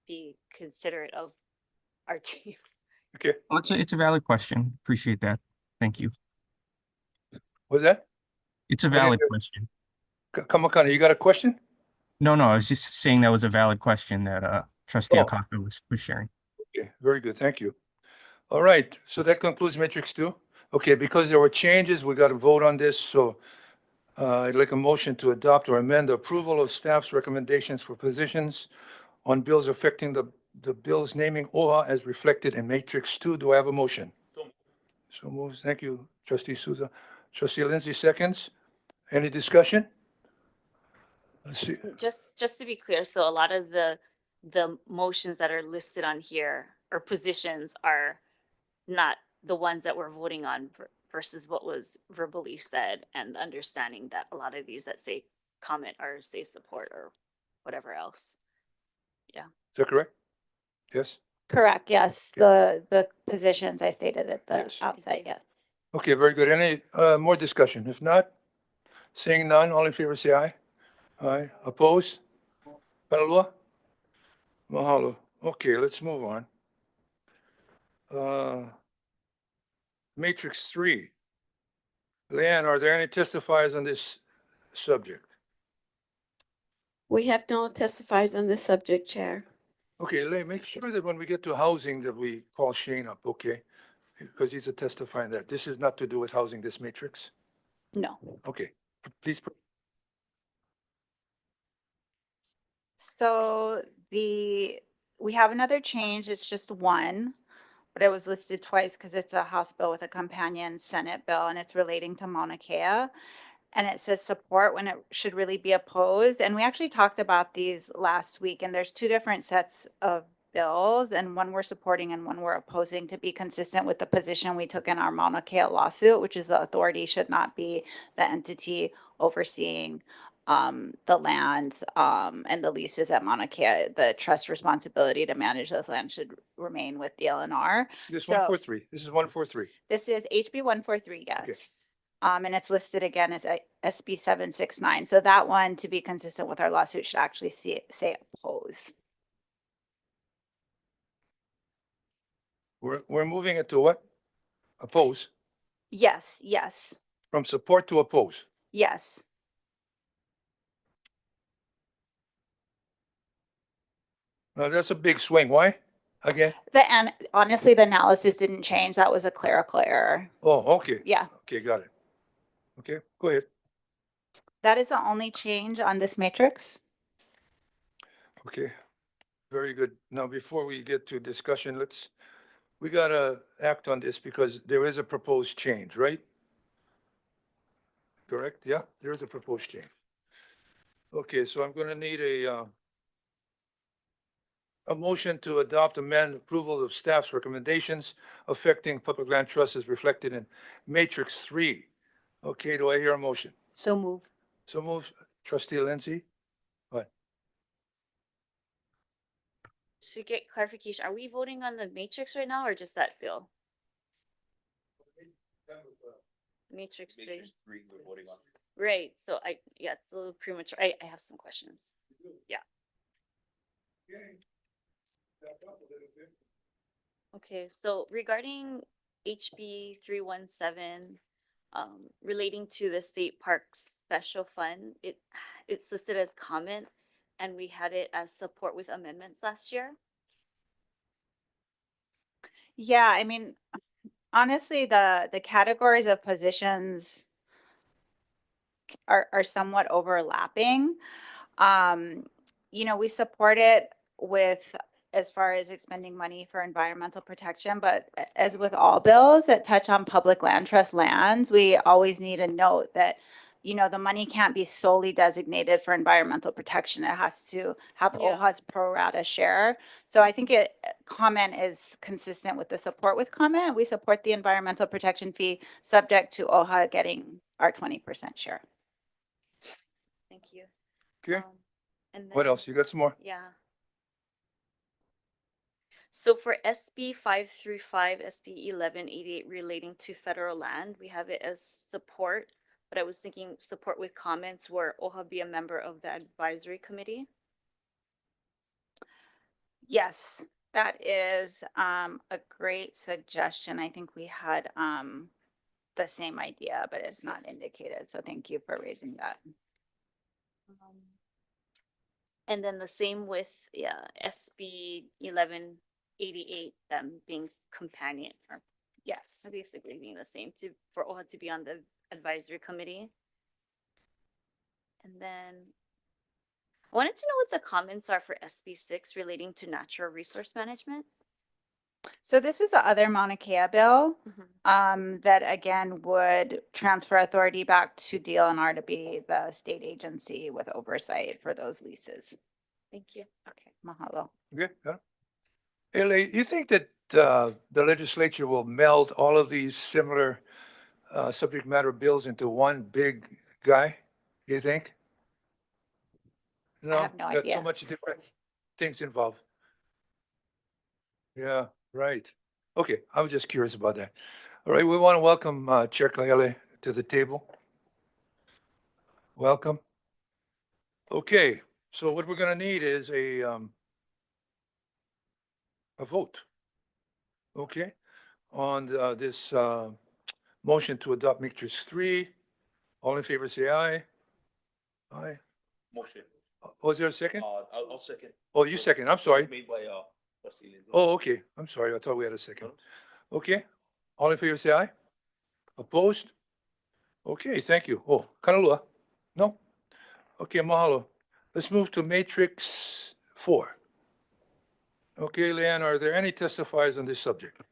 be considerate of our team. Okay. Well, it's a valid question. Appreciate that. Thank you. What's that? It's a didn't valid hear- question. Kamakana, you got a question? No, I was just saying that was a valid question that Trustee Oh. Akaka was sharing. Okay, very good. Thank you. All right, so that concludes matrix 2. Okay, because there were changes, we got to vote on this. So I'd like a motion to adopt or amend the approval of staff's recommendations for positions on bills affecting the bills naming OHA as reflected in matrix 2. Do I have a motion? So moves. Thank you, Trustee Souza. Trustee Lindsay seconds. Any discussion? Let's see. Just to be clear, so a lot of the motions that are listed on here or positions are not the ones that we're voting on versus what was verbally said, and understanding that a lot of these that say comment or say support or whatever else. Is that correct? Yes? Correct, yes. The positions I stated at the Yes. outset, yes. Okay, very good. Any more discussion? If not, seeing none, all in favor say aye. Aye. Opposed? Kalua? Mahalo. Okay, let's move on. Matrix 3. Leanne, are there any testifiers on this subject? We have no testifiers on this subject, Chair. Okay, Leigh, make sure that when we get to housing that we call Shane up, okay? Because he's a testifier in that. This is not to do with housing, this matrix. No. Okay, please. So we have another change. It's just one, but it was listed twice because it's a House bill with a companion Senate bill, and it's relating to Mauna Kea. And it says support when it should really be opposed. And we actually talked about these last week, and there's 2 different sets of bills, and one we're supporting and one we're opposing, to be consistent with the position we took in our Mauna Kea lawsuit, which is the authority should not be the entity overseeing the lands and the leases at Mauna Kea. The trust responsibility to manage those lands should remain with the LNR. This So- 143. This is 143. This is HB 143, yes. Okay. And it's listed again as SB 769. So that one, to be consistent with our lawsuit, should actually say oppose. We're moving it to what? Oppose. Yes, From support to oppose. yes. Now, that's a big swing. Why? Again? And honestly, the analysis didn't change. That was a clerical error. Oh, okay. Yeah, Okay, got it. Okay, go ahead. that is the only change on this matrix. Okay, very good. Now, before we get to discussion, we gotta act on this because there is a proposed change, right? Correct? Yeah, there is a proposed change. Okay, so I'm gonna need a motion to adopt amend approval of staff's recommendations affecting public land trusts as reflected in matrix 3. Okay, do I hear a motion? So move. So move, Trustee Lindsay. To get clarification, are we voting on the matrix right now or just that bill? Matrix 3. Matrix 3, we're voting on. Right, so yeah, it's a little premature. I have some questions. Okay, so regarding HB 317, relating to the state parks special fund, it's listed as comment, and we had it as support with amendments last year. Yeah, I mean, honestly, the categories of positions are somewhat overlapping. You know, we support it with as far as expending money for environmental protection, but as with all bills that touch on public land trust lands, we always need to note that, you know, the money can't be solely designated for environmental protection. It has to have Yeah. OHA's pro rata share. So I think comment is consistent with the support with comment. We support the environmental protection fee subject to OHA getting our 20% share. Thank you. Okay, And what then- else? You got some more? Yeah. So for SB 535, SB 1188 relating to federal land, we have it as support, but I was thinking support with comments where OHA be a member of the advisory committee. Yes, that is a great suggestion. I think we had the same idea, but it's not indicated. So thank you for raising that. And then the same with SB 1188, them being companion, or Yes. basically being the same for OHA to be on the advisory committee. And then I wanted to know what the comments are for SB 6 relating to natural resource management. So this is the other Mauna Kea bill that again would transfer authority back to DLNR to be the state agency with oversight for those leases. Thank you. Okay, mahalo. Okay, got it. LA, you think that the legislature will meld all of these similar subject matter bills into one big guy? Do you think? have no got idea. so much different things involved. Yeah, right. Okay, I was just curious about that. All right, we want to welcome Chair Kaele to the table. Welcome. Okay, so what we're gonna need is a vote. Okay, on this motion to adopt Matrix 3. All in favor, say aye. Aye. Motion. Was there a second? I'll second. Oh, you second, I'm sorry. Made by, trustee Lindsay. Oh, okay, I'm sorry, I thought we had a second. Okay, all in favor, say aye. Opposed? Okay, thank you. Oh, Kanalua? No? Okay, mahalo. Let's move to Matrix 4. Okay, Leanne, are there any testifiers on this subject?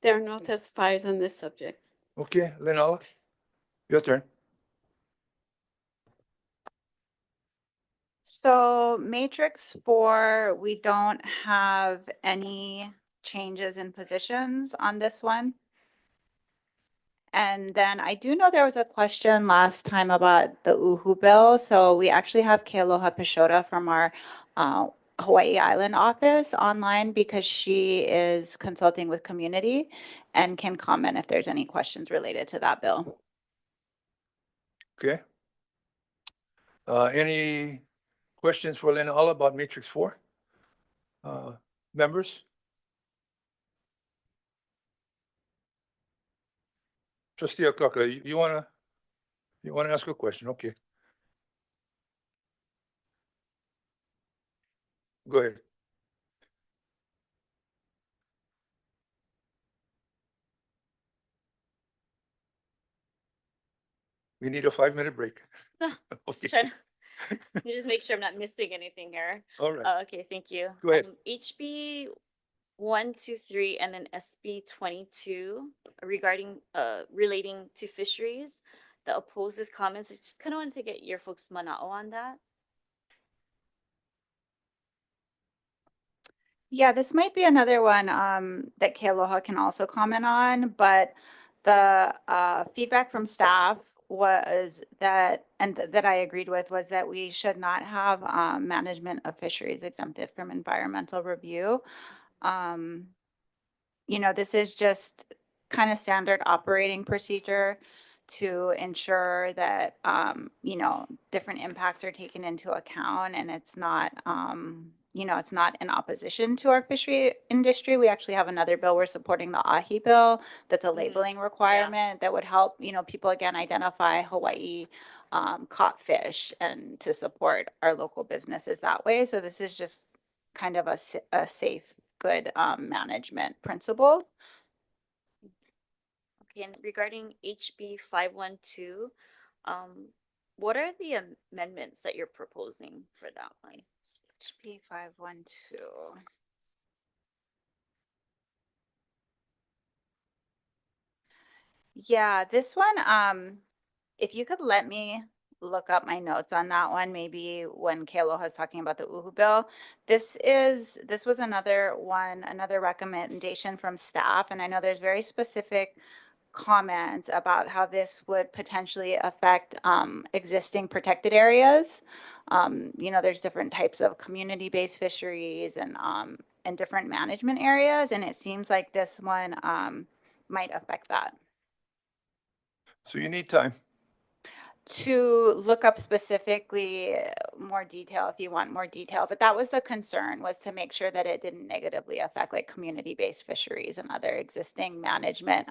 There are no testifiers on this subject. Okay, Lenala, your turn. So Matrix 4, we don't have any changes in positions on this one. And then I do know there was a question last time about the Uhu bill. So we actually have Kealoha Pishota from our Hawaii Island office online because she is consulting with community and can comment if there's any questions related to that bill. Okay. Any questions for Lenala about Matrix 4? Members? Trustee Akaka, you wanna ask a question? Okay. Go ahead. We need a 5-minute break. Just trying to just make sure I'm not missing anything here. All right. Okay, thank you. Go ahead. HB 123 and then SB 22 regarding relating to fisheries. The opposed with comments. I just kind of wanted to get your folks' mana'o on that. Yeah, this might be another one that Kealoha can also comment on, but the feedback from staff was that, and that I agreed with, was that we should not have management of fisheries exempted from environmental review. You know, this is just kind of standard operating procedure to ensure that, you know, different impacts are taken into account and it's not, you know, it's not in opposition to our fishery industry. We actually have another bill, we're supporting the ahi bill, that's a labeling requirement that would help, you know, people again identify Hawaii caught fish and to support our local businesses that way. So this is just kind of a safe, good management principle. Okay, and regarding HB 512, what are the amendments that you're proposing for that one? HB 512. Yeah, this one, if you could let me look up my notes on that one, maybe when Kealoha is talking about the Uhu bill. This was another one, another recommendation from staff, and I know there's very specific comments about how this would potentially affect existing protected areas. You know, there's different types of community-based fisheries and different management areas, and it seems like this one might affect that. So you need time. To look up specifically more detail if you want more detail, but that was the concern, was to make sure that it didn't negatively affect like community-based fisheries and other existing management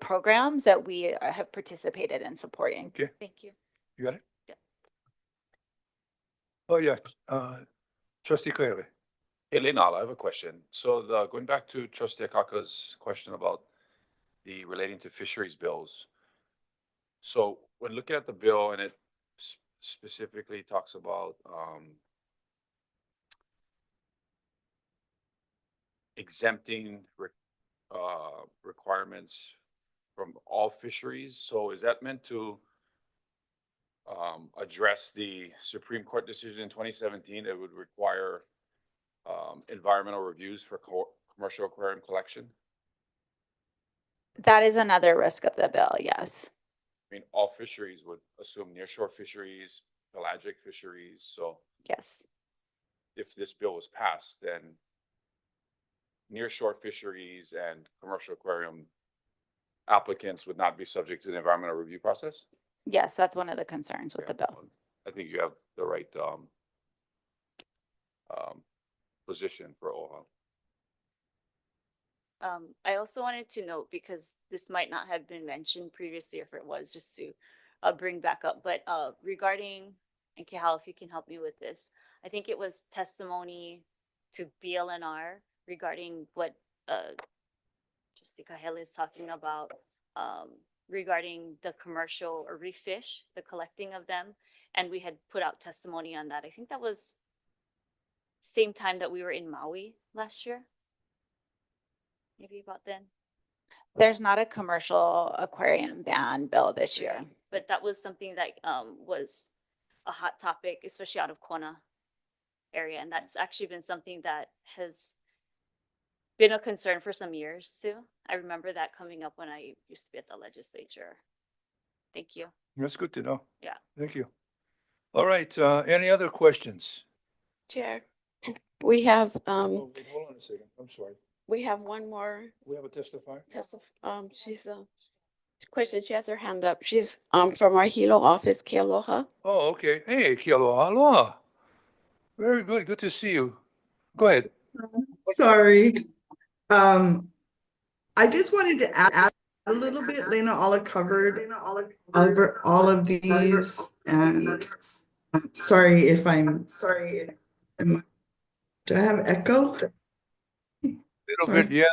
programs that we have participated in supporting. Okay, Thank you. you got it? Yeah. Oh, yeah, trustee Kaele. Hey, Leonala, I have a question. So going back to Trustee Akaka's question about the relating to fisheries bills. So when looking at the bill and it specifically talks about exempting requirements from all fisheries. So is that meant to address the Supreme Court decision in 2017 that would require environmental reviews for commercial aquarium collection? That is another risk of the bill, yes. I mean, all fisheries would assume nearshore fisheries, pelagic fisheries. So Yes. if this bill was passed, then nearshore fisheries and commercial aquarium applicants would not be subject to the environmental review process? Yes, that's one of the concerns with the bill. I think you have the right position for OHA. I also wanted to note, because this might not have been mentioned previously, if it was, just to bring back up, but regarding, and Kehal, if you can help me with this, I think it was testimony to BLNR regarding what Trustee Kahele is talking about, regarding the commercial or reef fish, the collecting of them, and we had put out testimony on that. I think that was same time that we were in Maui last year. Maybe about then. There's not a commercial aquarium ban bill this year. But that was something that was a hot topic, especially out of Kona area. And that's actually been something that has been a concern for some years too. I remember that coming up when I used to be at the legislature. Thank you. That's good to know. Yeah. Thank you. All right, any other questions? Chair, we have, Oh, wait, hold on a second, I'm sorry. we have one more We have a testifier? she's question, she has her hand up. She's from our Hilo office, Kealoha. Oh, okay. Hey, Kealoha, aloha. Very good, good to see you. Go ahead. Sorry. I just wanted to add a little bit. Lena Alla covered all of these, and sorry if I'm do I have echo? Little bit, yeah.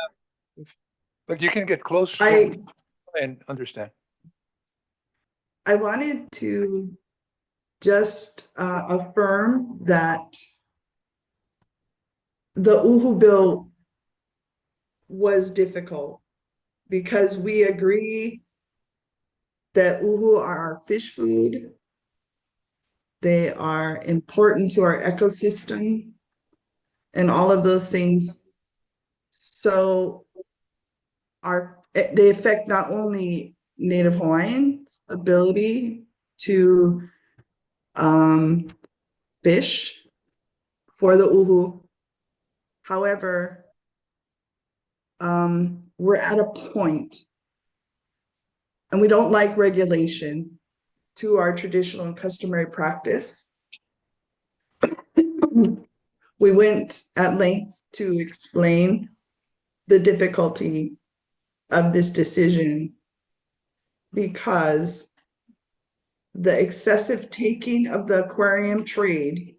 But you can get close and understand. I wanted to just affirm that the Uhu bill was difficult because we agree that Uhu are our fish food. They are important to our ecosystem and all of those things. So they affect not only Native Hawaiians' ability to fish for the Uhu. However, we're at a point, and we don't like regulation to our traditional and customary practice. We went at length to explain the difficulty of this decision because the excessive taking of the aquarium trade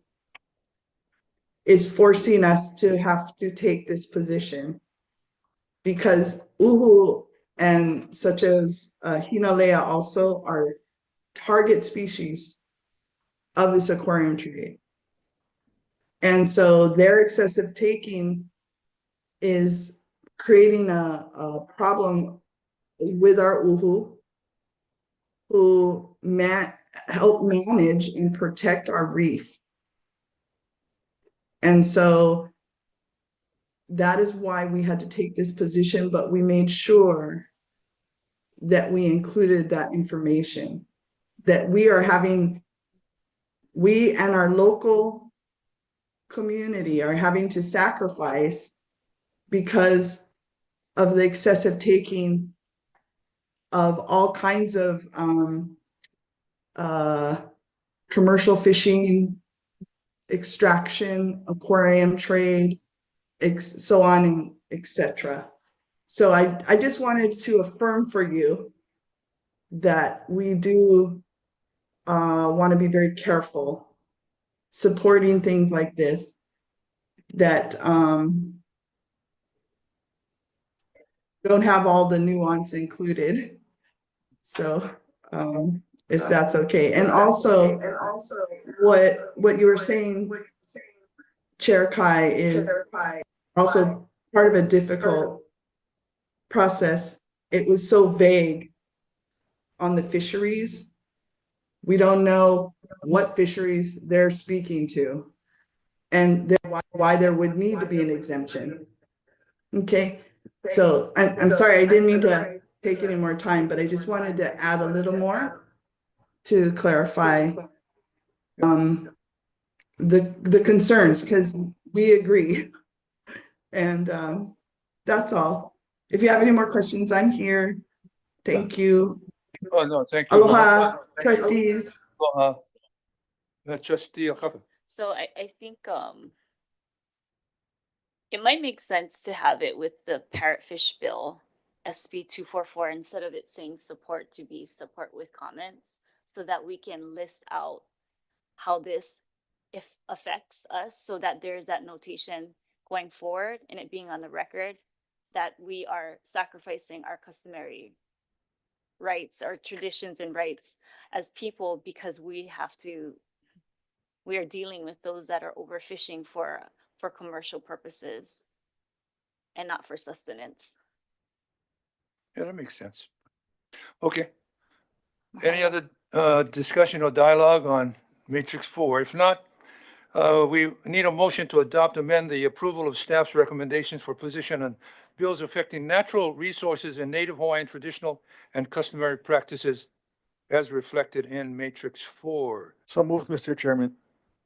is forcing us to have to take this position. Because uhu and such as Hinalea also are target species of this aquarium trade. And so their excessive taking is creating a problem with our uhu, who help manage and protect our reef. And so that is why we had to take this position, but we made sure that we included that information, that we and our local community are having to sacrifice because of the excessive taking of all kinds of commercial fishing, extraction, aquarium trade, so on and etc. So I just wanted to affirm for you that we do want to be very careful supporting things like this that don't have all the nuance included. So if that's okay. And also what you were saying, Chair Kai, is also part of a difficult process. It was so vague on the fisheries. We don't know what fisheries they're speaking to and why there would need to be an exemption. Okay, so I'm sorry, I didn't mean to take any more time, but I just wanted to add a little more to clarify the concerns, because we agree. And that's all. If you have any more questions, I'm here. Thank you. Oh, no, thank you. Aloha, trustees. Aloha. Trustee Akaka. So I think it might make sense to have it with the parrotfish bill, SB 244, instead of it saying support to be support with comments, so that we can list out how this affects us, so that there's that notation going forward and it being on the record that we are sacrificing our customary rights, our traditions and rights as people, because we are dealing with those that are overfishing for commercial purposes and not for sustenance. Yeah, that makes sense. Okay. Any other discussion or dialogue on Matrix 4? If not, we need a motion to amend the approval of staff's recommendations for position on bills affecting natural resources and Native Hawaiian traditional and customary practices as reflected in Matrix 4. So moved, Mr. Chairman.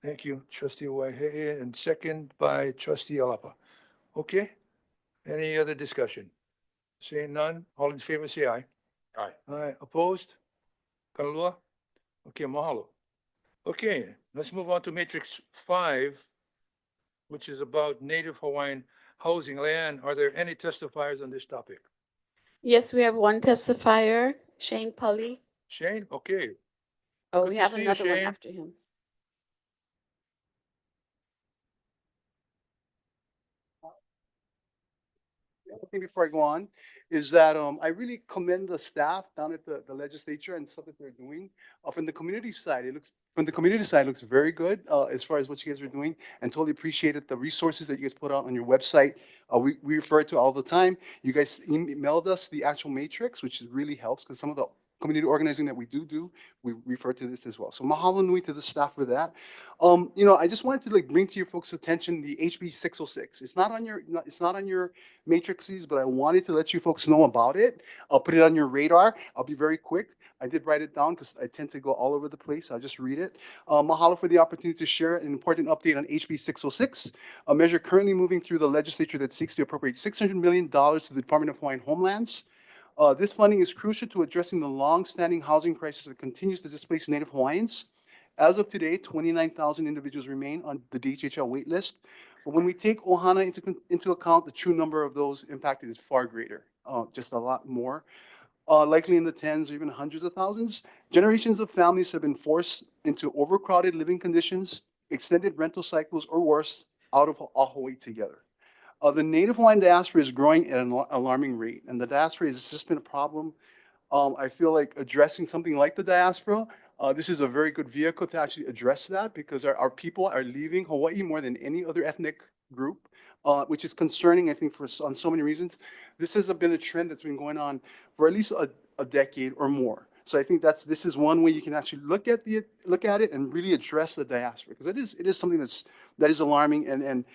Thank you, Trustee Waihehe, and second by Trustee Alapa. Okay. Any other discussion? Seeing none, all in favor say aye. Aye. Aye, opposed? Kalua? Okay, mahalo. Okay, let's move on to Matrix 5, which is about Native Hawaiian housing. Leanne, are there any testifiers on this topic? Yes, we have one testifier, Shane Pully. Shane, okay. Oh, Good we to have see you, another one Shane. after him. One thing before I go on is that I really commend the staff down at the legislature and stuff that they're doing. From the community side, it looks very good as far as what you guys are doing, and totally appreciated the resources that you guys put out on your website. We refer to it all the time. You guys emailed us the actual matrix, which really helps, because some of the community organizing that we do, we refer to this as well. So mahalo nui to the staff for that. I just wanted to bring to your folks' attention the HB 606. It's not on your matrices, but I wanted to let you folks know about it. I'll put it on your radar. I'll be very quick. I did write it down because I tend to go all over the place. I'll just read it. Mahalo for the opportunity to share an important update on HB 606, a measure currently moving through the legislature that seeks to appropriate $600 million to the Department of Hawaiian Homelands. This funding is crucial to addressing the long-standing housing crisis that continues to displace Native Hawaiians. As of today, 29,000 individuals remain on the DHHL wait list. But when we take Ohana into account, the true number of those impacted is far greater, just a lot more, likely in the tens or even hundreds of thousands. Generations of families have been forced into overcrowded living conditions, extended rental cycles, or worse, out of Hawaii together. The Native Hawaiian diaspora is growing at an alarming rate, and the diaspora has just been a problem. I feel like addressing something like the diaspora, this is a very good vehicle to actually address that, because our people are leaving Hawaii more than any other ethnic group, which is concerning, I think, on so many reasons. This has been a trend that's been going on for at least a decade or more. So I think this is one way you can actually look at it and really address the diaspora, because it is something that is alarming, and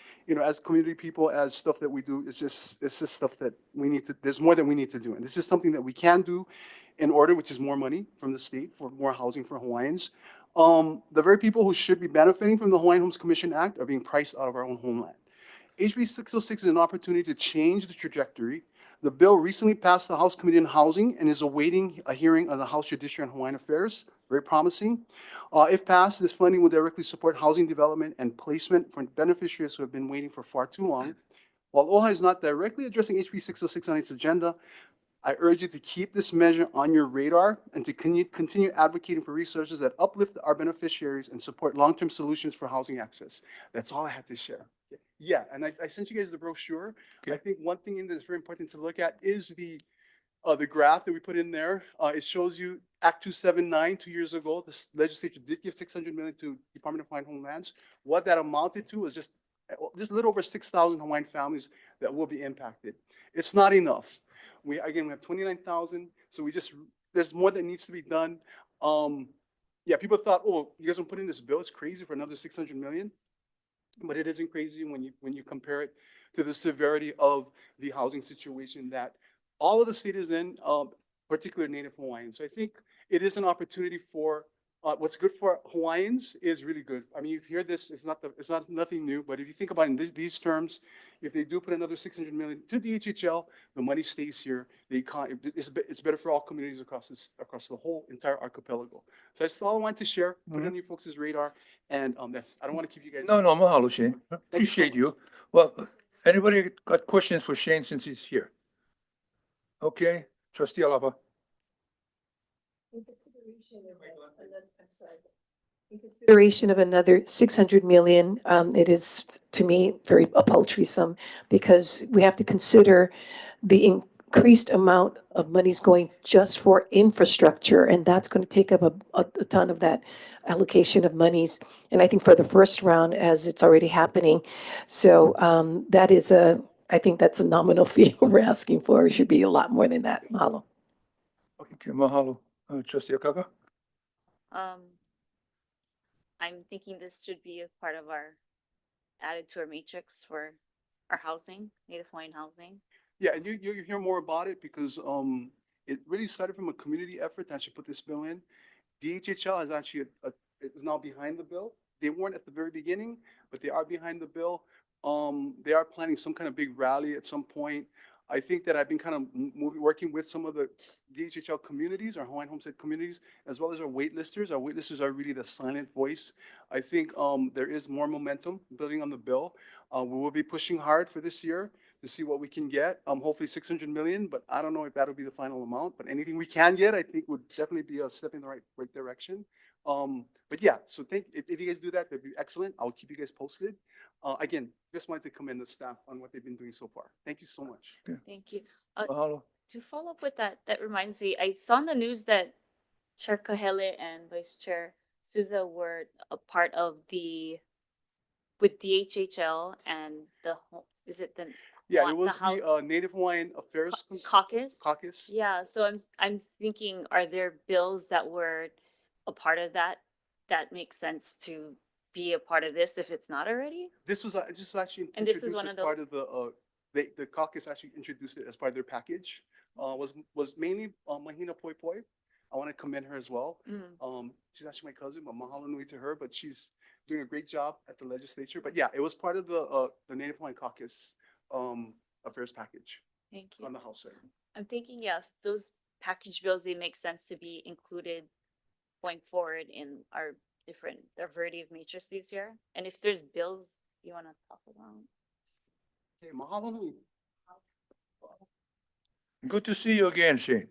as community people, as stuff that we do, it's just stuff that we need to. There's more that we need to do, and this is something that we can do in order, which is more money from the state for more housing for Hawaiians. The very people who should be benefiting from the Hawaiian Homes Commission Act are being priced out of our own homeland. HB 606 is an opportunity to change the trajectory. The bill recently passed the House Committee on Housing and is awaiting a hearing on the House Judiciary on Hawaiian Affairs. Very promising. If passed, this funding will directly support housing development and placement for beneficiaries who have been waiting for far too long. While OHA is not directly addressing HB 606 on its agenda, I urge you to keep this measure on your radar and to continue advocating for resources that uplift our beneficiaries and support long-term solutions for housing access. That's all I had to share. Yeah, and I sent you guys the brochure. Okay. I think one thing that's very important to look at is the graph that we put in there. It shows you Act 279 2 years ago. The legislature did give $600 million to Department of Hawaiian Homelands. What that amounted to is just a little over 6,000 Hawaiian families that will be impacted. It's not enough. We have 29,000, so there's more that needs to be done. Yeah, people thought, oh, you guys are putting this bill, it's crazy for another 600 million. But it isn't crazy when you compare it to the severity of the housing situation that all of the state is in, particularly Native Hawaiians. So I think it is an opportunity for what's good for Hawaiians is really good. I mean, you hear this, it's not nothing new, but if you think about it in these terms, if they do put another 600 million to DHHL, the money stays here. It's better for all communities across the whole entire archipelago. So that's all I wanted to share, put it on you folks' radar, and I don't want to keep you guys. No, mahalo, Shane. Appreciate you. Well, anybody got questions for Shane since he's here? Okay, Trustee Alaba. In consideration of another 600 million, it is to me a paltry sum, because we have to consider the increased amount of monies going just for infrastructure, and that's going to take up a ton of that allocation of monies. And I think for the first round, as it's already happening, so I think that's a nominal fee we're asking for. It should be a lot more than that. Mahalo. Okay, mahalo. Trustee Akaka? I'm thinking this should be a part of added to our matrix for our housing, Native Hawaiian housing. Yeah, and you hear more about it because it really started from a community effort to actually put this bill in. DHHL is actually is now behind the bill. They weren't at the very beginning, but they are behind the bill. They are planning some kind of big rally at some point. I think that I've been kind of working with some of the DHHL communities, our Hawaiian homestead communities, as well as our waitlisters. Our waitlisters are really the silent voice. I think there is more momentum building on the bill. We will be pushing hard for this year to see what we can get. Hopefully 600 million, but I don't know if that'll be the final amount. But anything we can get, I think would definitely be a step in the right direction. But yeah, so if you guys do that, that'd be excellent. I'll keep you guys posted. Again, just wanted to commend the staff on what they've been doing so far. Thank you so much. Thank you. Mahalo. To follow up with that reminds me, I saw in the news that Chair Kahele and Vice Chair Souza were a part of with DHHL and Yeah, it was the Native Hawaiian Affairs Caucus. Caucus. Yeah, so I'm thinking, are there bills that were a part of that makes sense to be a part of this if it's not already? This was just actually And this is one as of part of the caucus actually introduced it as part of their package. Was mainly Mahina Poi Poi. I want to commend her as well. Mm. She's actually my cousin, but mahalo nui to her, but she's doing a great job at the legislature. But yeah, it was part of the Native Hawaiian Caucus affairs package Thank you. on the House side. I'm thinking, yeah, those package bills, they make sense to be included going forward in our variety of matrices here. And if there's bills you want to talk about. Okay, mahalo nui. Good to see you again, Shane.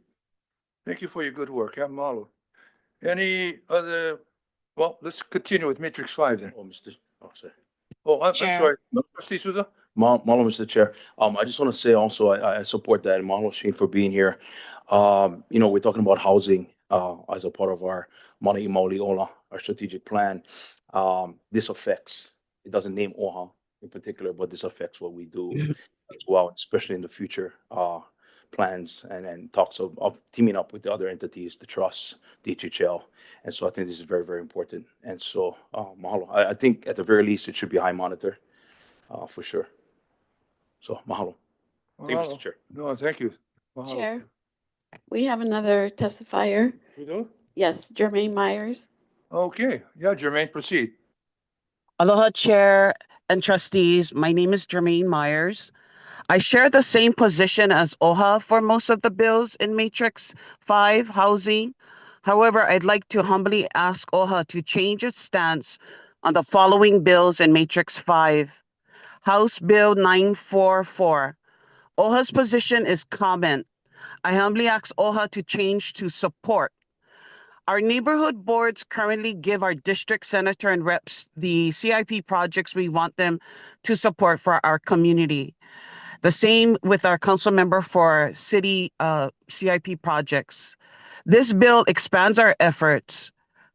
Thank you for your good work. Have mahalo. Any other, well, let's continue with Matrix 5 then. Sorry. Oh, I'm Chair. sorry. Trustee Souza? Mahalo, Mr. Chair. I just want to say also, I support that. And mahalo, Shane, for being here. We're talking about housing as a part of our Mana Maoli Ola, our strategic plan. This affects, it doesn't name OHA in particular, but this affects what we do as well, especially in the future plans and talks of teaming up with the other entities, the trusts, the HHL. And so I think this is very, very important. And so, mahalo. I think at the very least, it should be high monitor for sure. So, mahalo. Thank you, Mr. Chair. No, thank you. Mahalo. Chair, we have another testifier. We do? Yes, Jermaine Myers. Okay. Yeah, Jermaine, proceed. Aloha, Chair and trustees. My name is Jermaine Myers. I share the same position as OHA for most of the bills in Matrix 5 housing. However, I'd like to humbly ask OHA to change its stance on the following bills in Matrix 5. House Bill 944. OHA's position is comment. I humbly ask OHA to change to support. Our neighborhood boards currently give our district senator and reps the CIP projects we want them to support for our community. The same with our council member for city CIP projects. This bill expands our efforts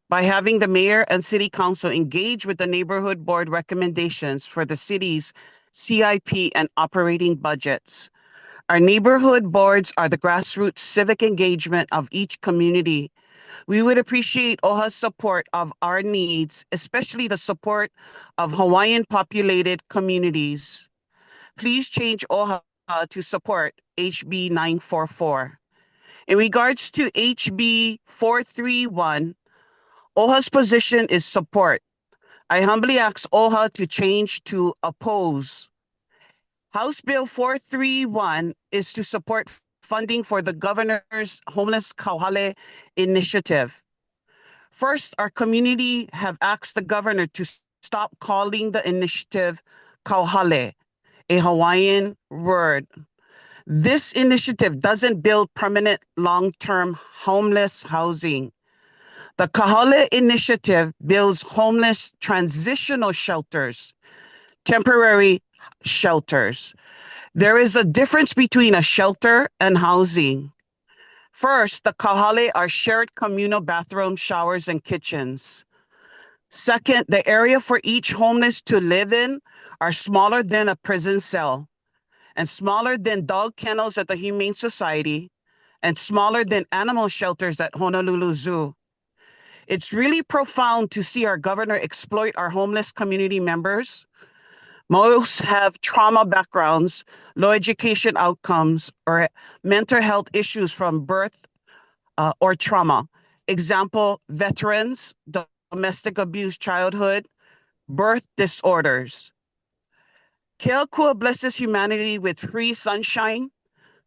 by having the mayor and city council engage with the neighborhood board recommendations for the city's CIP and operating budgets. Our neighborhood boards are the grassroots civic engagement of each community. We would appreciate OHA's support of our needs, especially the support of Hawaiian populated communities. Please change OHA to support HB 944. In regards to HB 431, OHA's position is support. I humbly ask OHA to change to oppose. House Bill 431 is to support funding for the governor's Homeless Kauhale initiative. First, our community have asked the governor to stop calling the initiative Kauhale, a Hawaiian word. This initiative doesn't build permanent long-term homeless housing. The Kauhale initiative builds homeless transitional shelters, temporary shelters. There is a difference between a shelter and housing. First, the Kauhale are shared communal bathrooms, showers, and kitchens. Second, the area for each homeless to live in are smaller than a prison cell, and smaller than dog kennels at the Humane Society, and smaller than animal shelters at Honolulu Zoo. It's really profound to see our governor exploit our homeless community members. Most have trauma backgrounds, low education outcomes, or mental health issues from birth or trauma. Example, veterans, domestic abuse childhood, birth disorders. Keakua blesses humanity with free sunshine,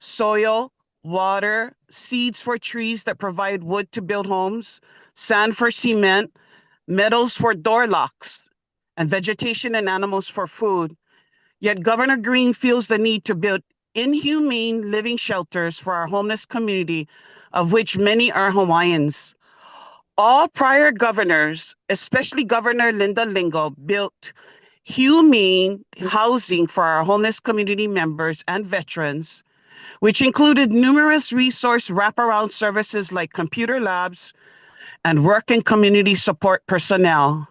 soil, water, seeds for trees that provide wood to build homes, sand for cement, metals for door locks, and vegetation and animals for food. Yet Governor Green feels the need to build inhumane living shelters for our homeless community, of which many are Hawaiians. All prior governors, especially Governor Linda Lingo, built humane housing for our homeless community members and veterans, which included numerous resource wraparound services like computer labs and work and community support personnel.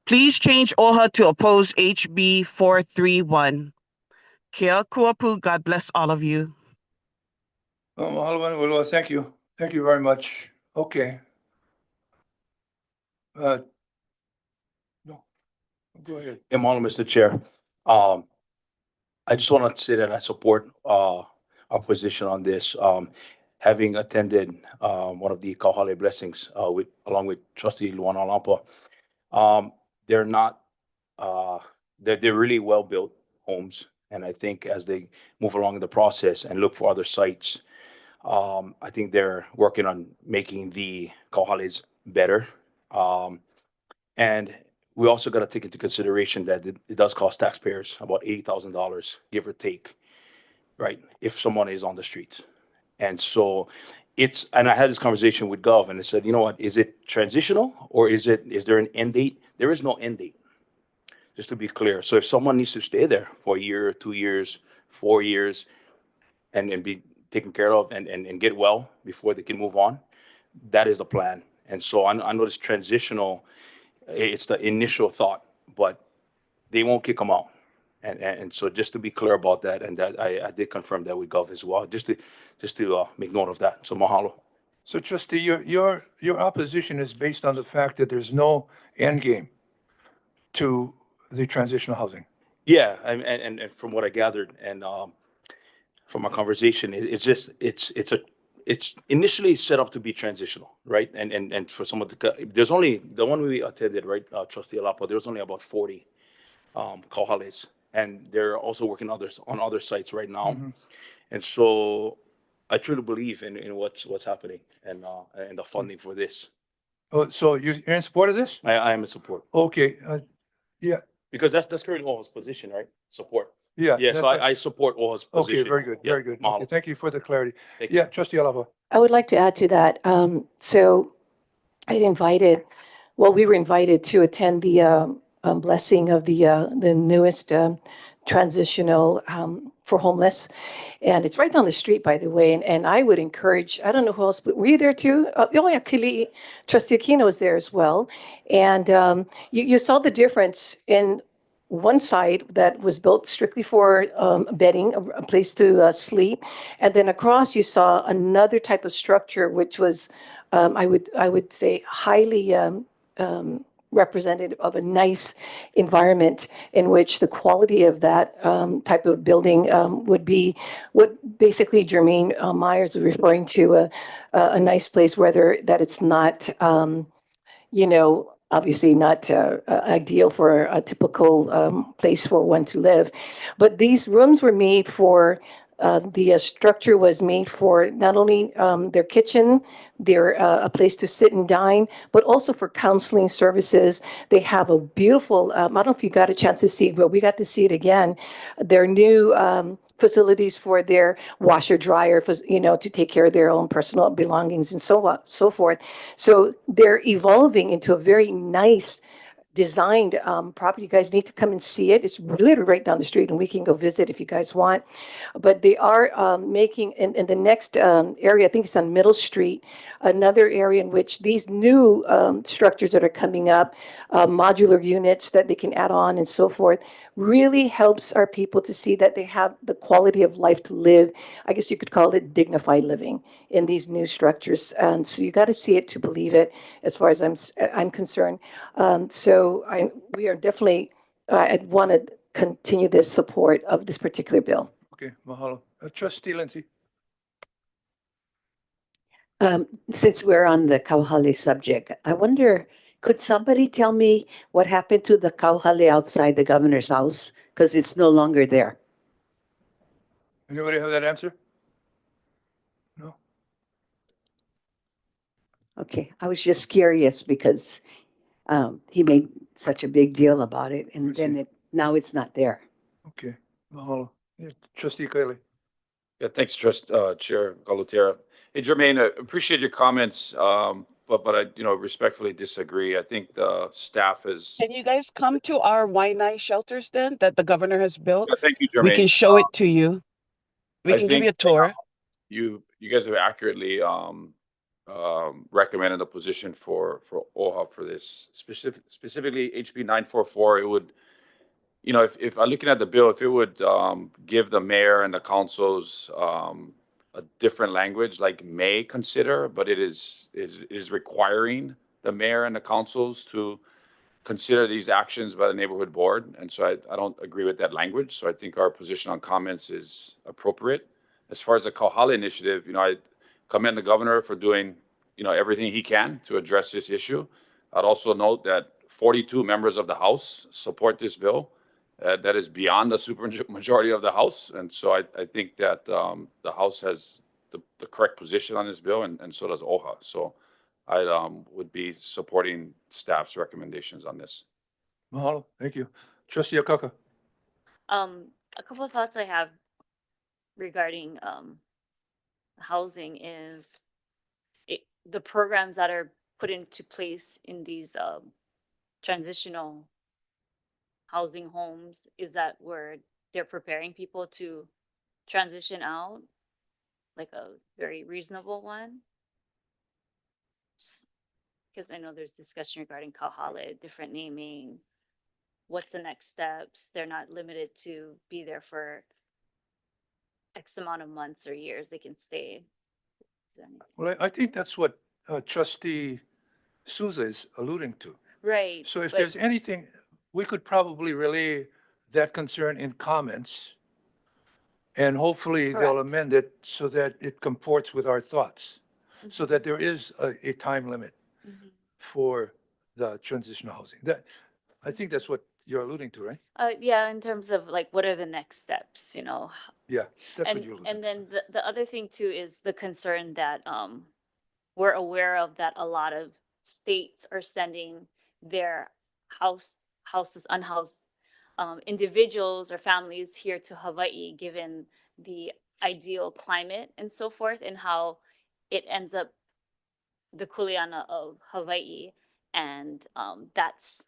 Please change OHA to oppose HB 431. Kia kuapu, God bless all of you. Well, thank you. Thank you very much. Okay. No, go ahead. Mahalo, Mr. Chair. I just want to say that I support our position on this. having attended one of the Kauhale blessings along with Trustee Luana Lampa, they're not they're really well built homes, and I think as they move along in the process and look for other sites, I think they're working on making the Kauhales better. And we also got to take into consideration that it does cost taxpayers about $80,000, give or take, right? If someone is on the streets. And so and I had this conversation with Gov and I said, you know what, is it transitional or is there an end date? There is no end date, just to be clear. So if someone needs to stay there for a year, 2 years, 4 years, and be taken care of and get well before they can move on, that is the plan. And so I know it's transitional, it's the initial thought, but they won't kick them out. And so just to be clear about that, and that I did confirm that with Gov as well, just to make note of that. So mahalo. So trustee, your opposition is based on the fact that there's no end game to the transitional housing. Yeah, and from what I gathered and from our conversation, it's initially set up to be transitional, right? And for some of there's only the one we attended, right, Trustee Alapa, there's only about 40 Kauhales, and they're also working on other sites right now. And so I truly believe in what's happening and the funding for this. Oh, so you're in support of this? I am in support. Okay, yeah, Because that's currently OHA's position, right? Support. yeah. Yeah, so I support OHA's position. Okay, very good, Yeah, very good. Okay, mahalo. thank you for the clarity. Thank you. Yeah, trustee Alaba. I would like to add to that. So we were invited to attend the blessing of the newest transitional for homeless. And it's right down the street, by the way. And I would encourage, I don't know who else, but were you there too? Oh yeah, Kili, Trustee Aquino was there as well. And you saw the difference in one side that was built strictly for bedding, a place to sleep. And then across you saw another type of structure, which was, I would say, highly representative of a nice environment in which the quality of that type of building would be what basically Jermaine Myers was referring to, a nice place, whether that it's not, obviously not ideal for a typical place for one to live. But these rooms were made for, the structure was made for not only their kitchen, a place to sit and dine, but also for counseling services. They have a beautiful, I don't know if you got a chance to see it, but we got to see it again. Their new facilities for their washer dryer, to take care of their own personal belongings and so on, so forth. So they're evolving into a very nice designed property. You guys need to come and see it. It's literally right down the street, and we can go visit if you guys want. But they are making in the next area, I think it's on Middle Street, another area in which these new structures that are coming up, modular units that they can add on and so forth, really helps our people to see that they have the quality of life to live. I guess you could call it dignified living in these new structures. And so you got to see it to believe it, as far as I'm concerned. We are definitely, I want to continue this support of this particular bill. Okay, mahalo. Trustee Lindsay. Since we're on the Kauhale subject, I wonder, could somebody tell me what happened to the Kauhale outside the governor's house? Because it's no longer there. Anybody have that answer? No? Okay, I was just curious because he made such a big deal about it, and then now it's not there. Okay, mahalo. Yeah, trustee Kelly. Yeah, thanks, Chair Galutera. Hey, Jermaine, I appreciate your comments, but I, respectfully disagree. I think the staff is. Can you guys come to our Waianae shelters then that the governor has built? Yeah, thank you, Jermaine. We can show it to you. We I can give think, you a tour. You guys have accurately recommended a position for OHA for this, specifically HB 944. It would, if I'm looking at the bill, if it would give the mayor and the councils a different language, like may consider, but it is requiring the mayor and the councils to consider these actions by the neighborhood board. And so I don't agree with that language. So I think our position on comments is appropriate. As far as the Kauhale initiative, commend the governor for doing, everything he can to address this issue. I'd also note that 42 members of the House support this bill. That is beyond the super majority of the House. And so I think that the House has the correct position on this bill, and so does OHA. So I would be supporting staff's recommendations on this. Mahalo, thank you. Trustee Akaka. A couple of thoughts I have regarding housing is the programs that are put into place in these transitional housing homes, is that where they're preparing people to transition out, like a very reasonable one? Because I know there's discussion regarding Kauhale, different naming. What's the next steps? They're not limited to be there for X amount of months or years. They can stay. Well, I think that's what Trustee Souza is alluding to. Right. So if but- there's anything, we could probably relay that concern in comments. And hopefully they'll Correct. amend it so that it comports with our thoughts, so that there is a time limit Mhm. for the transitional housing. I think that's what you're alluding to, right? Yeah, in terms of like, what are the next steps, Yeah, that's what And, you're alluding to. and then the other thing too is the concern that we're aware of, that a lot of states are sending their houses, unhoused individuals or families here to Hawaii, given the ideal climate and so forth, and how it ends up the kuleana of Hawaii. And that's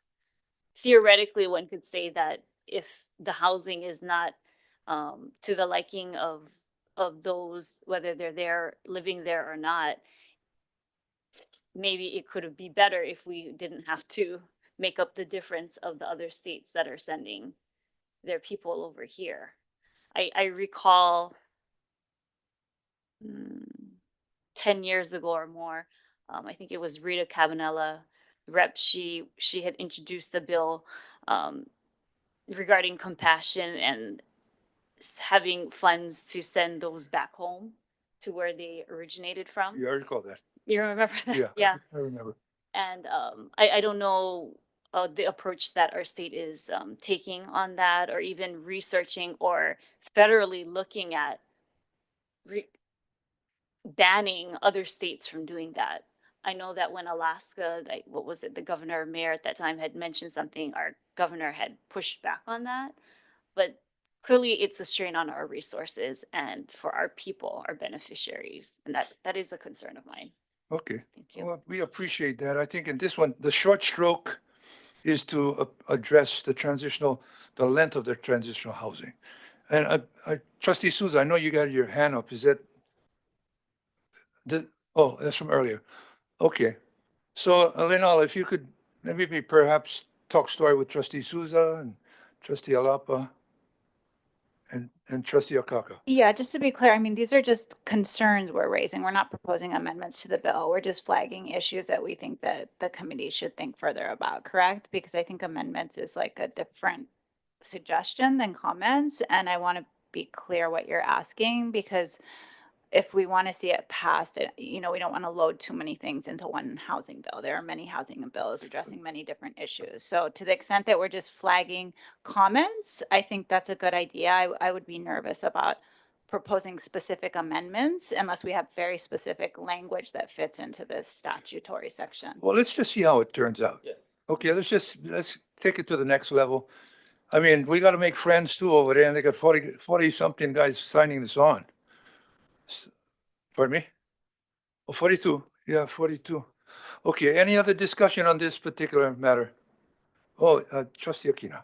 theoretically, one could say that if the housing is not to the liking of those, whether they're there living there or not, maybe it could be better if we didn't have to make up the difference of the other states that are sending their people over here. I recall 10 years ago or more, I think it was Rita Cabanella, rep, she had introduced a bill regarding compassion and having funds to send those back home to where they originated from. Yeah, I recall that. You remember that? Yeah, Yeah. I remember. And I don't know the approach that our state is taking on that, or even researching or federally looking at banning other states from doing that. I know that when Alaska, like, what was it, the governor or mayor at that time had mentioned something, our governor had pushed back on that. But clearly it's a strain on our resources and for our people, our beneficiaries. And that is a concern of mine. Okay. Thank you. Well, we appreciate that. I think in this one, the short stroke is to address the length of the transitional housing. And Trustee Souza, I know you got your hand up. Is that oh, that's from earlier. Okay. So, Lenal, if you could maybe perhaps talk story with Trustee Souza and Trustee Alapa and Trustee Akaka. Yeah, just to be clear, I mean, these are just concerns we're raising. We're not proposing amendments to the bill. We're just flagging issues that we think that the committee should think further about, correct? Because I think amendments is like a different suggestion than comments. And I want to be clear what you're asking, because if we want to see it passed, we don't want to load too many things into one housing bill. There are many housing bills addressing many different issues. So to the extent that we're just flagging comments, I think that's a good idea. I would be nervous about proposing specific amendments unless we have very specific language that fits into this statutory section. Well, let's just see how it turns out. Yeah. Okay, let's take it to the next level. I mean, we got to make friends too over there, and they got 40 something guys signing this on. Pardon me? Oh, 42. Yeah, 42. Okay, any other discussion on this particular matter? Oh, Trustee Aquino.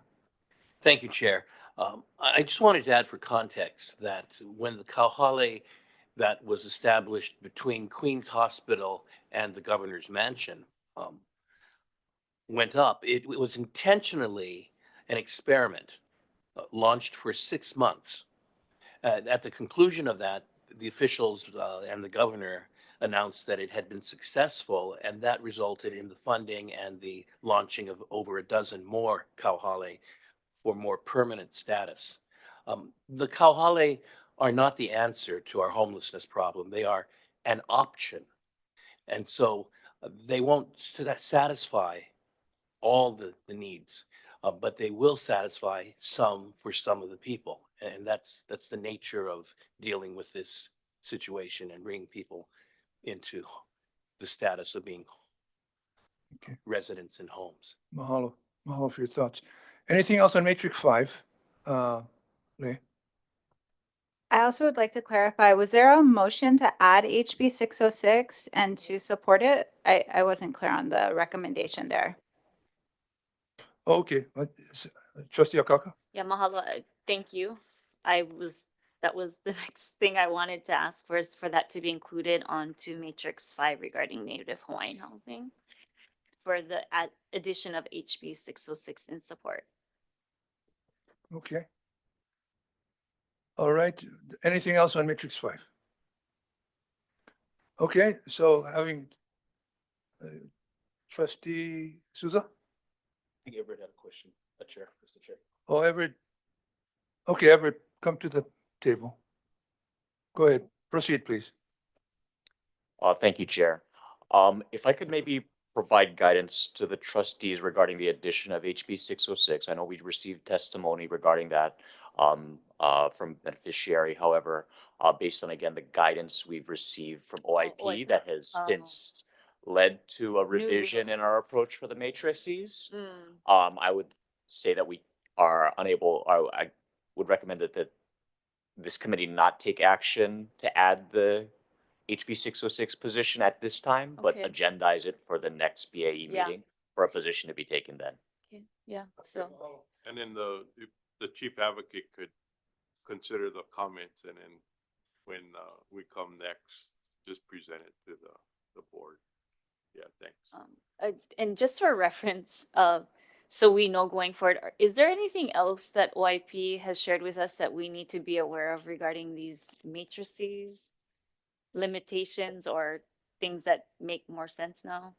Thank you, Chair. I just wanted to add for context that when the Kauhale that was established between Queen's Hospital and the governor's mansion went up, it was intentionally an experiment launched for 6 months. At the conclusion of that, the officials and the governor announced that it had been successful, and that resulted in the funding and the launching of over a dozen more Kauhale for more permanent status. The Kauhale are not the answer to our homelessness problem. They are an option. And so they won't satisfy all the needs, but they will satisfy some for some of the people. And that's the nature of dealing with this situation and bringing people into the status of being Okay. residents in homes. Mahalo. Mahalo for your thoughts. Anything else on Matrix 5? Lei? I also would like to clarify, was there a motion to add HB 606 and to support it? I wasn't clear on the recommendation there. Okay. Trustee Akaka? Yeah, mahalo. Thank you. That was the next thing I wanted to ask for, is for that to be included onto Matrix 5 regarding Native Hawaiian housing for the addition of HB 606 in support. Okay. All right. Anything else on Matrix 5? Okay, so having Trustee Souza? I think Everett had a question. Chair, Mr. Chair. Oh, Everett. Okay, Everett, come to the table. Go ahead. Proceed, please. Thank you, Chair. If I could maybe provide guidance to the trustees regarding the addition of HB 606. I know we received testimony regarding that from Beneficiary. However, based on, again, the guidance we've received from OIP that has since led to a revision in our approach for the matrices, I would say that we are unable, I would recommend that this committee not take action to add the HB 606 position at this time, but Okay. agendize it for the next BAE Yeah. meeting for a position to be taken then. Okay. Yeah, so. And then the chief advocate could consider the comments, and then when we come next, just present it to the board. Yeah, thanks. And just for reference, so we know going forward, is there anything else that OIP has shared with us that we need to be aware of regarding these matrices, limitations, or things that make more sense now?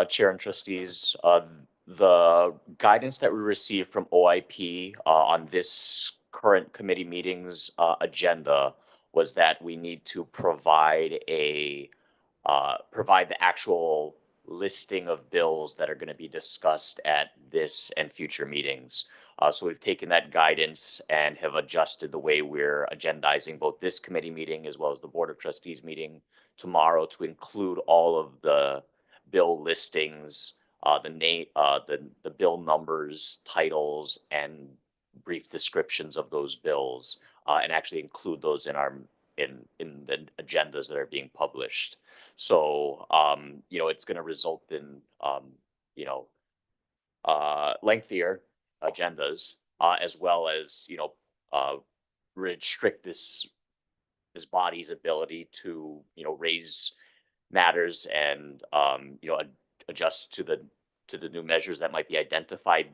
Chair and trustees, the guidance that we received from OIP on this current committee meetings agenda was that we need to provide provide the actual listing of bills that are going to be discussed at this and future meetings. So we've taken that guidance and have adjusted the way we're agendizing both this committee meeting as well as the Board of Trustees meeting tomorrow to include all of the bill listings, the bill numbers, titles, and brief descriptions of those bills, and actually include those in the agendas that are being published. So, it's going to result in, lengthier agendas, as well as, restrict this body's ability to, raise matters and, adjust to the new measures that might be identified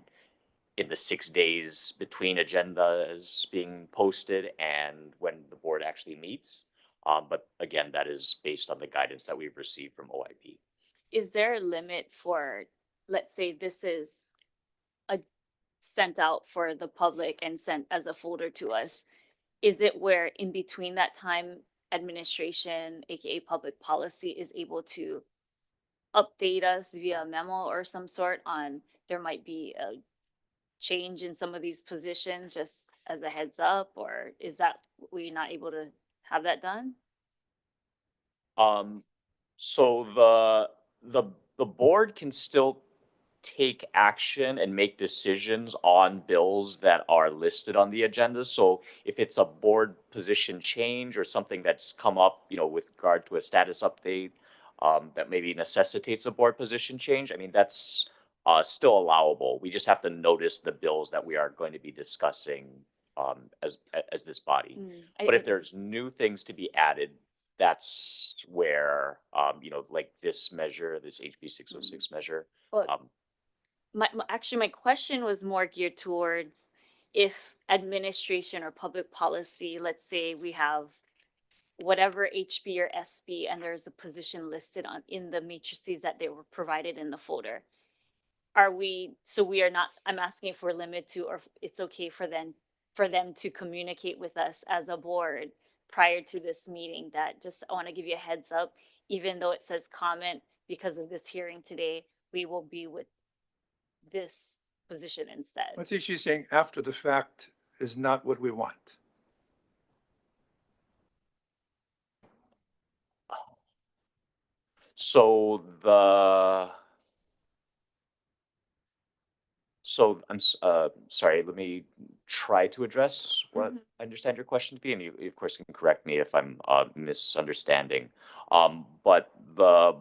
in the 6 days between agendas being posted and when the board actually meets. But again, that is based on the guidance that we've received from OIP. Is there a limit for, let's say this is sent out for the public and sent as a folder to us? Is it where in between that time, administration, aka public policy, is able to update us via memo or some sort on there might be a change in some of these positions, just as a heads up, or is that we not able to have that done? So the board can still take action and make decisions on bills that are listed on the agenda. So if it's a board position change or something that's come up, with regard to a status update, that maybe necessitates a board position change, I mean, that's still allowable. We just have to notice the bills that we are going to be discussing as this body. But if there's new things to be added, that's where, like this measure, this HB 606 measure. Actually, my question was more geared towards if administration or public policy, let's say we have whatever HB or SB and there's a position listed in the matrices that they were provided in the folder. I'm asking if we're limited to, or if it's okay for them for them to communicate with us as a board prior to this meeting. That just, I want to give you a heads up, even though it says comment, because of this hearing today, we will be with this position instead. I think she's saying after the fact is not what we want. So sorry, let me try to address what I understand your question to be, and you of course can correct me if I'm misunderstanding. But the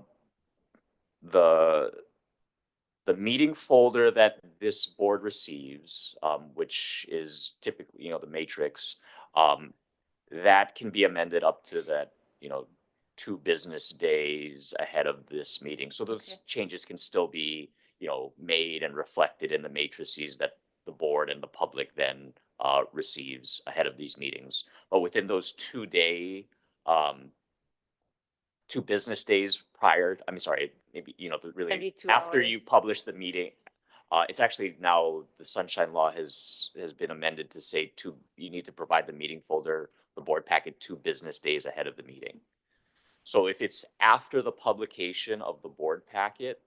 meeting folder that this board receives, which is typically, the matrix, that can be amended up to that, 2 business days ahead of this meeting. So those Okay. changes can still be, made and reflected in the matrices that the board and the public then receives ahead of these meetings. But within those 2 business days prior, maybe, really 72 after you hours. publish the meeting, it's actually now the Sunshine Law has been amended to say you need to provide the meeting folder, the board packet 2 business days ahead of the meeting. So if it's after the publication of the board packet,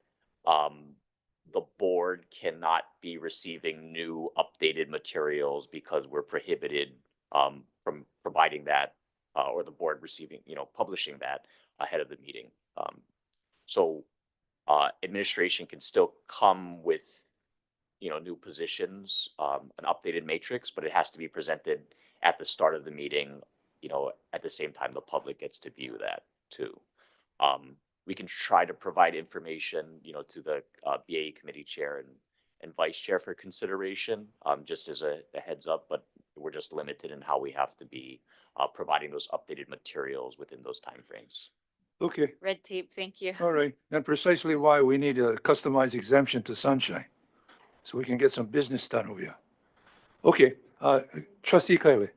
the board cannot be receiving new updated materials because we're prohibited from providing that, or the board receiving, publishing that ahead of the meeting. So administration can still come with, new positions, an updated matrix, but it has to be presented at the start of the meeting, at the same time the public gets to view that too. We can try to provide information, to the BAE committee chair and vice chair for consideration, just as a heads up, but we're just limited in how we have to be providing those updated materials within those timeframes. Okay, Red tape, thank you. all right. And precisely why we need a customized exemption to Sunshine, so we can get some business done over here. Okay, trustee Kiley.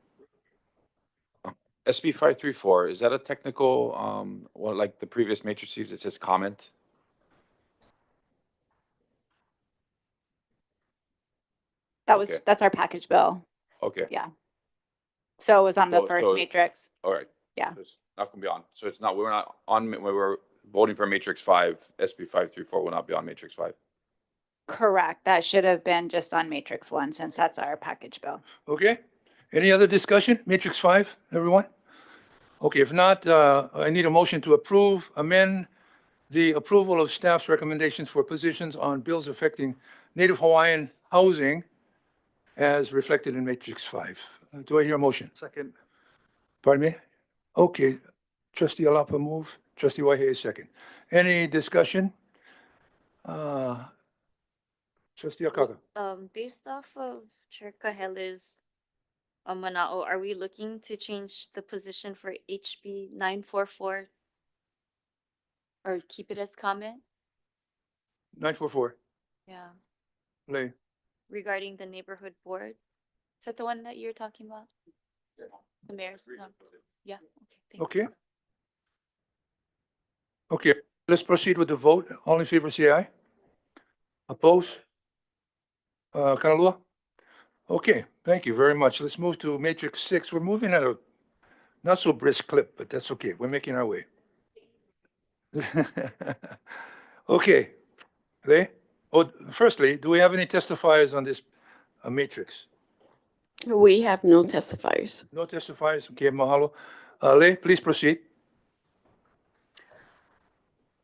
SB 534, is that a technical, well, like the previous matrices, it says comment? Okay. That's our package bill. Okay. Yeah. So it was on the So- first so- matrix. All right. Yeah. So it's not gonna be on. So it's not, we're not on, when we're voting for matrix 5, SB 534 will not be on matrix 5. Correct. That should have been just on matrix 1 since that's our package bill. Okay, any other discussion? Matrix 5, everyone? Okay, if not, I need a motion to amend the approval of staff's recommendations for positions on bills affecting Native Hawaiian housing as reflected in Matrix 5. Do I hear a motion? Second. Pardon me? Okay, trustee Alapa move, trustee Waihee second. Any discussion? Trustee Akaka. Based off of Chair Kahele's manao, are we looking to change the position for HB 944? Or keep it as comment? 944, Yeah, Lay. regarding the neighborhood board? Is that the one that you're talking about? The mayor's, no, yeah, okay, thank you. Okay. Okay, let's proceed with the vote. All in favor, say aye. Oppose? Kanalua? Okay, thank you very much. Let's move to Matrix 6. We're moving at a not so brisk clip, but that's okay. We're making our way. Okay, Lay? Oh, firstly, do we have any testifiers on this matrix? We have no testifiers. No testifiers? Okay, mahalo. Lay, please proceed.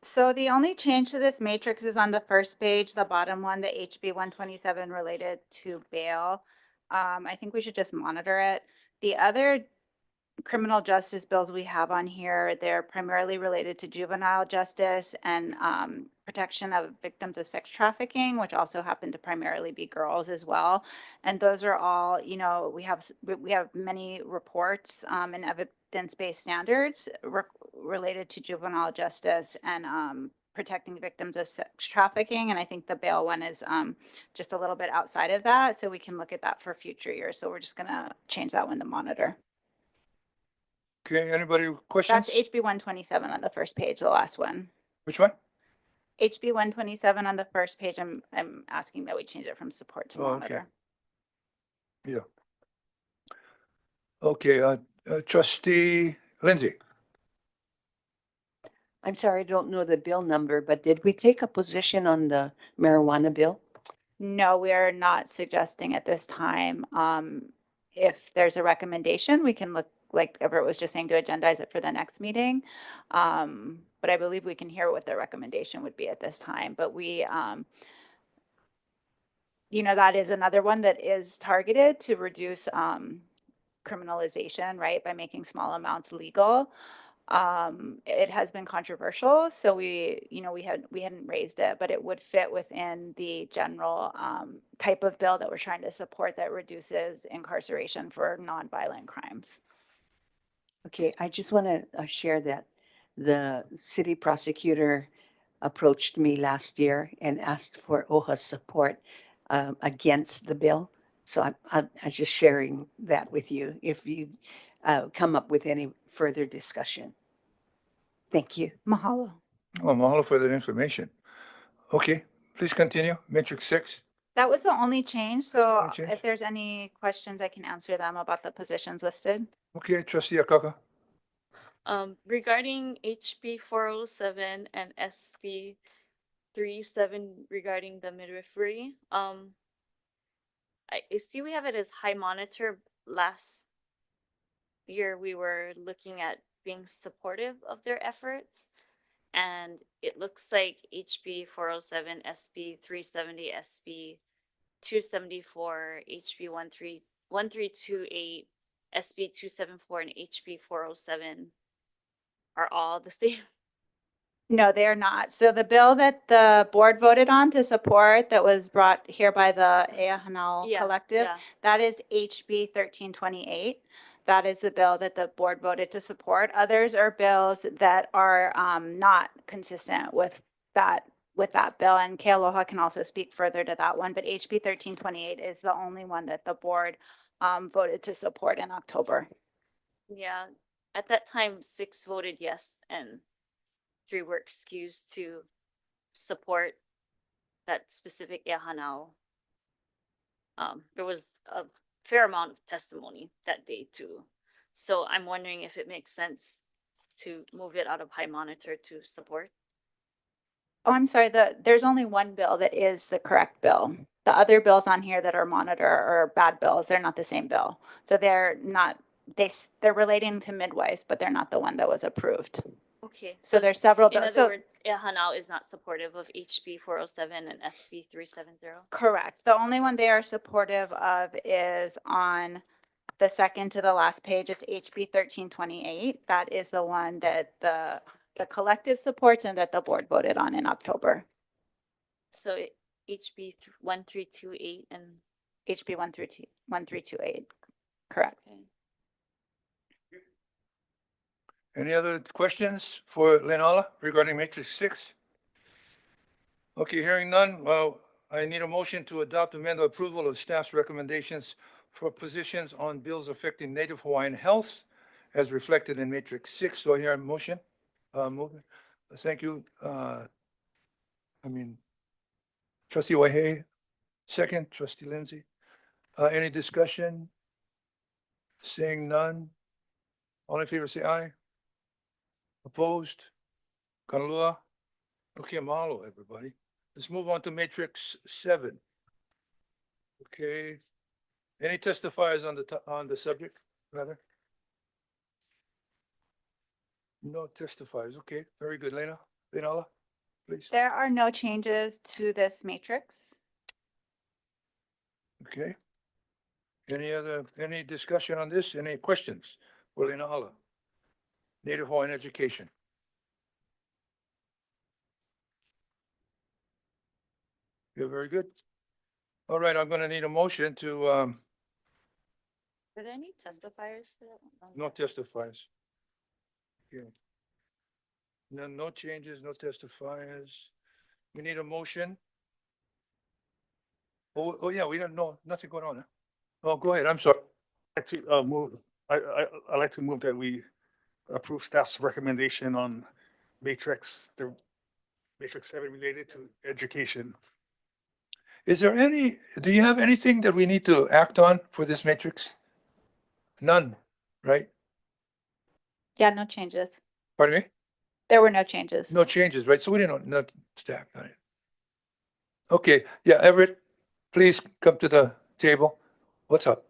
So the only change to this matrix is on the first page, the bottom one, the HB 127 related to bail. I think we should just monitor it. The other criminal justice bills we have on here, they're primarily related to juvenile justice and protection of victims of sex trafficking, which also happen to primarily be girls as well. And those are all, we have many reports and evidence-based standards related to juvenile justice and protecting victims of sex trafficking. And I think the bail one is just a little bit outside of that. So we can look at that for future years. So we're just gonna change that one to monitor. Okay, anybody with questions? That's HB 127 on the first page, the last one. Which one? HB 127 on the first page, I'm asking that we change it from support to Oh, okay. monitor. Yeah. Okay, trustee Lindsay. I'm sorry, I don't know the bill number, but did we take a position on the marijuana bill? No, we are not suggesting at this time. If there's a recommendation, we can look, like Everett was just saying, to agendize it for the next meeting. But I believe we can hear what the recommendation would be at this time, but we, that is another one that is targeted to reduce, criminalization, right, by making small amounts legal. It has been controversial, so we hadn't raised it, but it would fit within the general type of bill that we're trying to support that reduces incarceration for nonviolent crimes. Okay, I just want to share that the city prosecutor approached me last year and asked for OHA's support against the bill. So I'm just sharing that with you if you come up with any further discussion. Thank you. Mahalo. Oh, mahalo for that information. Okay, please continue. Matrix 6. That was the only change, so Only change? if there's any questions, I can answer them about the positions listed. Okay, trustee Akaka. Regarding HB 407 and SB 37 regarding the midwifery, I see we have it as high monitor. Last year, we were looking at being supportive of their efforts. And it looks like HB 407, SB 370, SB 274, HB 1328, SB 274, and HB 407 are all the same. No, they are not. So the bill that the board voted on to support that was brought here by the Ea Hanau Yeah, Collective, yeah. that is HB 1328. That is the bill that the board voted to support. Others are bills that are not consistent with that bill. And Kealoha can also speak further to that one. But HB 1328 is the only one that the board voted to support in October. Yeah, at that time, 6 voted yes and 3 were excused to support that specific Ehanau. There was a fair amount of testimony that day too. So I'm wondering if it makes sense to move it out of high monitor to support. Oh, I'm sorry, there's only one bill that is the correct bill. The other bills on here that are monitor are bad bills. They're not the same bill. So they're not, they're relating to midwives, but they're not the one that was approved. Okay. So there's several In bills. other So words, Ehanau is not supportive of HB 407 and SB 370. correct. The only one they are supportive of is on the second to the last page. It's HB 1328. That is the one that the collective supports and that the board voted on in October. So HB 1328 and HB 1328. Correct. okay. Any other questions for Leonala regarding Matrix 6? Okay, hearing none, well, I need a motion to adopt amended approval of staff's recommendations for positions on bills affecting Native Hawaiian health as reflected in Matrix 6. Do I hear a motion? Movement. Thank you. Trustee Waihee, second. Trustee Lindsay. Any discussion? Seeing none. All in favor, say aye. Opposed? Kanalua? Okay, mahalo, everybody. Let's move on to Matrix 7. Okay. Any testifiers on the subject, rather? No testifiers. Okay, very good. Leonala, please. There are no changes to this matrix. Okay. Any discussion on this? Any questions for Leonala? Native Hawaiian education. You're very good. All right, I'm gonna need a motion to, Are there any testifiers for that one? no testifiers. Okay. No changes, no testifiers. We need a motion. Oh, yeah, we don't know, nothing going on. Huh? Oh, go ahead, I'm sorry. I'd like to move, I'd like to move that we approve staff's recommendation on Matrix 7 related to education. Do you have anything that we need to act on for this matrix? None. right? Yeah, no changes. Pardon me? There were no changes. No changes, right? So we didn't, not staff, on it. Okay, yeah, Everett, please come to the table. What's up?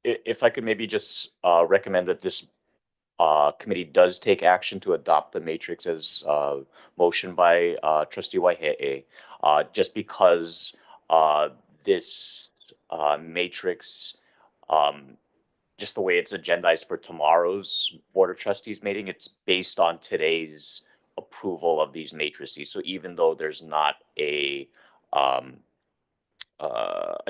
If I could maybe just recommend that this committee does take action to adopt the matrix as motion by trustee Waihe'e, just because this matrix, just the way it's agendized for tomorrow's Board of Trustees meeting, it's based on today's approval of these matrices. So even though there's not a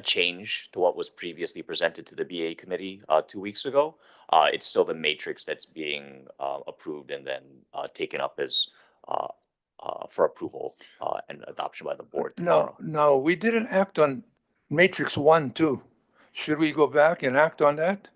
change to what was previously presented to the BAE committee 2 weeks ago, it's still the matrix that's being approved and then taken up as for approval and adoption by the board tomorrow. No, we didn't act on matrix 1, 2. Should we go back and act on that?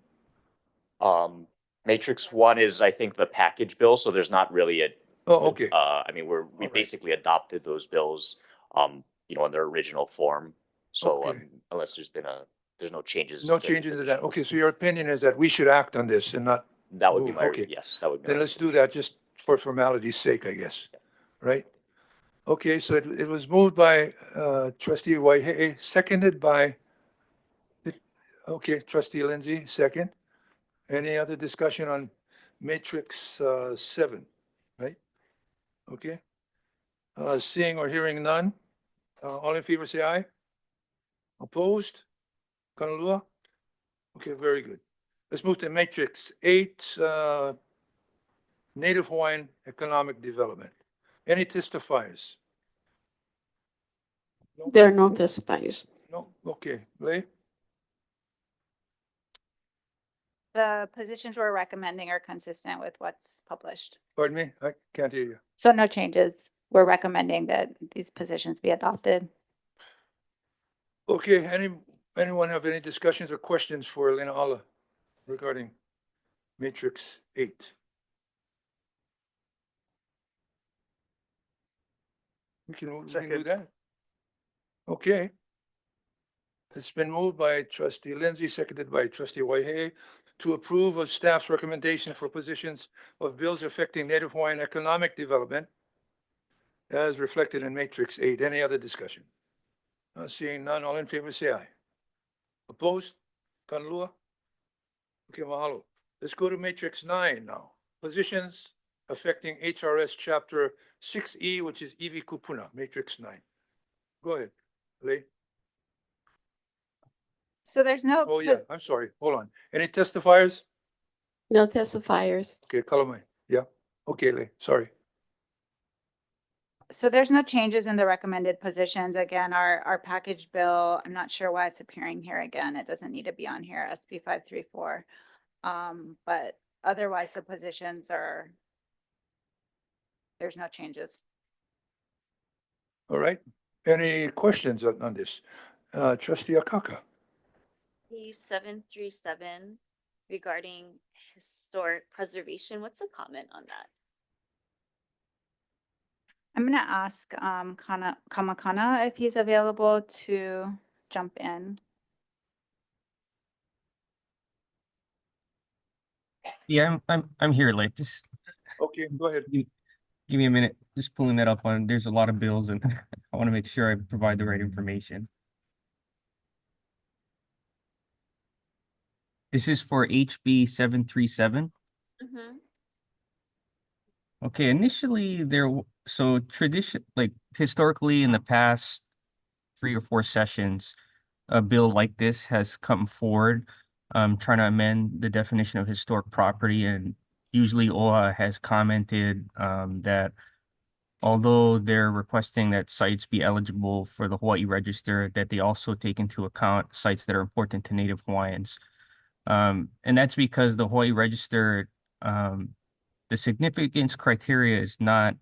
Matrix 1 is, I think, the package bill, so there's not really a. Oh, okay. I mean, we right. basically adopted those bills, in their original form. So Okay. unless there's no changes. No changes to that. Okay, so your opinion is that we should act on this and not, That would be move, my, okay. yes, that would be. then my let's do that just for formality's sake, I guess. Right? Okay, so it was moved by trustee Waihe'e, seconded by, okay, trustee Lindsay, second. Any other discussion on matrix 7, right? Okay. Seeing or hearing none, all in favor say aye. Opposed? Kanalua? Okay, very good. Let's move to matrix 8, Native Hawaiian Economic Development. Any testifiers? No? There are no testifiers. No? Okay, Lay? The positions we're recommending are consistent with what's published. Pardon me? I can't hear you. So no changes. We're recommending that these positions be adopted. Okay, anyone have any discussions or questions for Elena Ala regarding matrix 8? We can do Second. that. Okay. It's been moved by trustee Lindsay, seconded by trustee Waihe'e, to approve of staff's recommendation for positions of bills affecting Native Hawaiian economic development as reflected in matrix 8. Any other discussion? Seeing none, all in favor say aye. Opposed? Kanalua? Okay, mahalo. Let's go to matrix 9 now. Positions affecting HRS chapter 6E, which is Iwi Kupuna, matrix 9. Go ahead, Lay. So there's no. Oh, yeah, I'm sorry. Hold on. Any testifiers? No testifiers. Okay, Kalamai. Yeah. Okay, Lay. Sorry. So there's no changes in the recommended positions. Again, our package bill, I'm not sure why it's appearing here again. It doesn't need to be on here, SB 534. But otherwise the positions there's no changes. All right. Any questions on this? Trustee Akaka. Page 737 regarding historic preservation. What's the comment on that? I'm gonna ask Kamakana if he's available to jump in. Yeah, I'm here, like, just Okay, go ahead. give me a minute, just pulling that up on, there's a lot of bills and I want to make sure I provide the right information. This is for HB 737. Mm-hmm. Okay, initially historically in the past 3 or 4 sessions, a bill like this has come forward, trying to amend the definition of historic property, and usually OHA has commented that although they're requesting that sites be eligible for the Hawaii Register, that they also take into account sites that are important to Native Hawaiians. And that's because the Hawaii Register, the significance criteria is not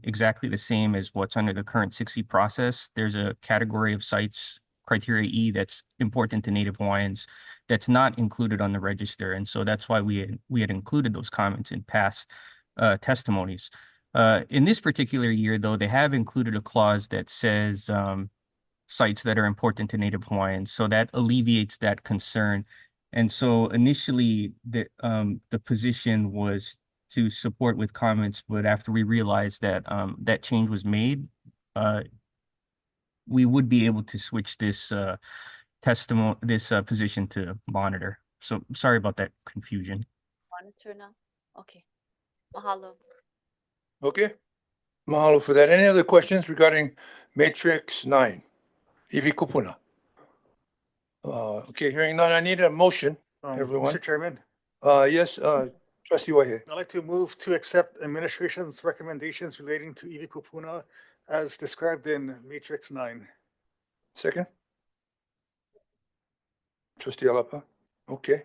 exactly the same as what's under the current 60 process. There's a category of sites, criteria E, that's important to Native Hawaiians that's not included on the register. And so that's why we had included those comments in past testimonies. In this particular year, though, they have included a clause that says sites that are important to Native Hawaiians, so that alleviates that concern. And so initially, the position was to support with comments, but after we realized that that change was made, we would be able to switch this position to monitor. So sorry about that confusion. Monitor now? Okay. Mahalo. Okay. Mahalo for that. Any other questions regarding Matrix 9? Ivi Kupuna. Okay, hearing none, I need a motion, everyone. Mr. Chairman, Yes, trustee Waihe. I'd like to move to accept administration's recommendations relating to Iwi Kupuna as described in Matrix 9. Second. Trustee Alapa. Okay.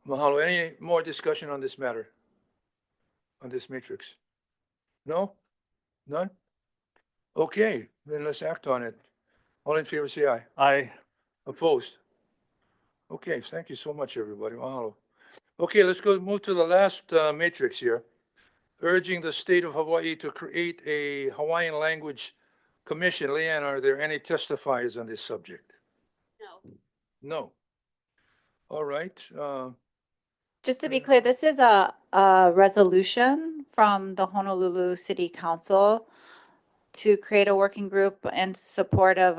Mahalo. Any more discussion on this matter? On this matrix? No? None? Okay, then let's act on it. All in favor, say aye. Aye. Opposed? Okay, thank you so much, everybody. Mahalo. Okay, let's move to the last matrix here. Urging the state of Hawaii to create a Hawaiian language commission. Leanne, are there any testifiers on this subject? No. No. All right. Just to be clear, this is a resolution from the Honolulu City Council to create a working group in support of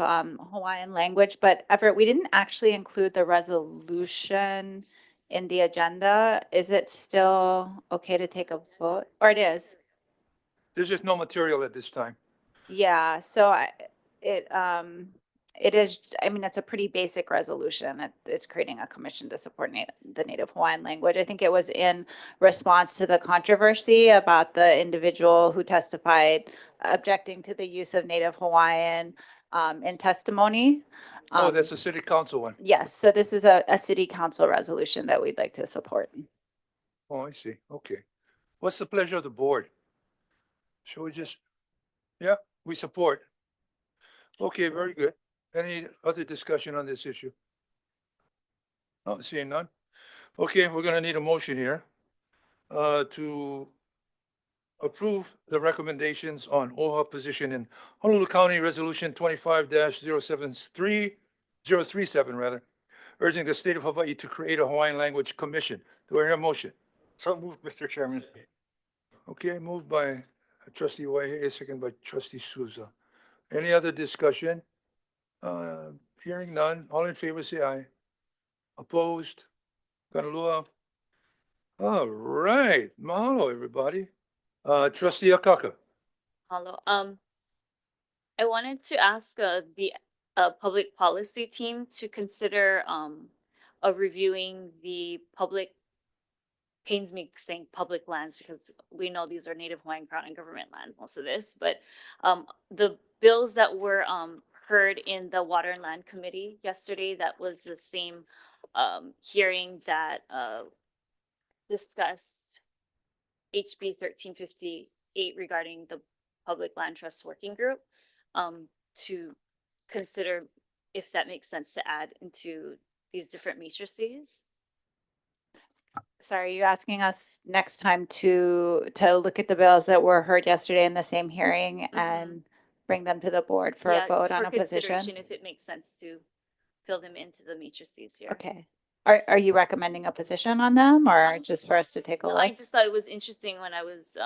Hawaiian language. But Everett, we didn't actually include the resolution in the agenda. Is it still okay to take a vote? Or it is? There's just no material at this time. Yeah, so it is, I mean, it's a pretty basic resolution. It's creating a commission to support the Native Hawaiian language. I think it was in response to the controversy about the individual who testified objecting to the use of Native Hawaiian in testimony. Oh, that's a city council one. Yes, so this is a city council resolution that we'd like to support. Oh, I see. Okay. What's the pleasure of the board? Shall we just, yeah, we support. Okay, very good. Any other discussion on this issue? Oh, seeing none. Okay, we're gonna need a motion here to approve the recommendations on OHA position in Honolulu County Resolution 25-037 rather, urging the state of Hawaii to create a Hawaiian language commission. Do I hear a motion? So moved, Mr. Chairman. Okay, moved by trustee Waihe, second by trustee Souza. Any other discussion? Hearing none. All in favor, say aye. Opposed? Kanalua? All right. Mahalo, everybody. Trustee Akaka. Hello. I wanted to ask the public policy team to consider reviewing the public, pains me saying public lands because we know these are Native Hawaiian Crown and government land, most of this, but the bills that were heard in the Water and Land Committee yesterday, that was the same hearing that discussed HB 1358 regarding the Public Land Trust Working Group, to consider if that makes sense to add into these different matrices. Sorry, are you asking us next time to look at the bills that were heard yesterday in the same hearing and bring them to the board for a vote on a position? If it makes sense to fill them into the matrices here. Okay. Are you recommending a position on them or just for us to take a No, look? I just thought it was interesting when I was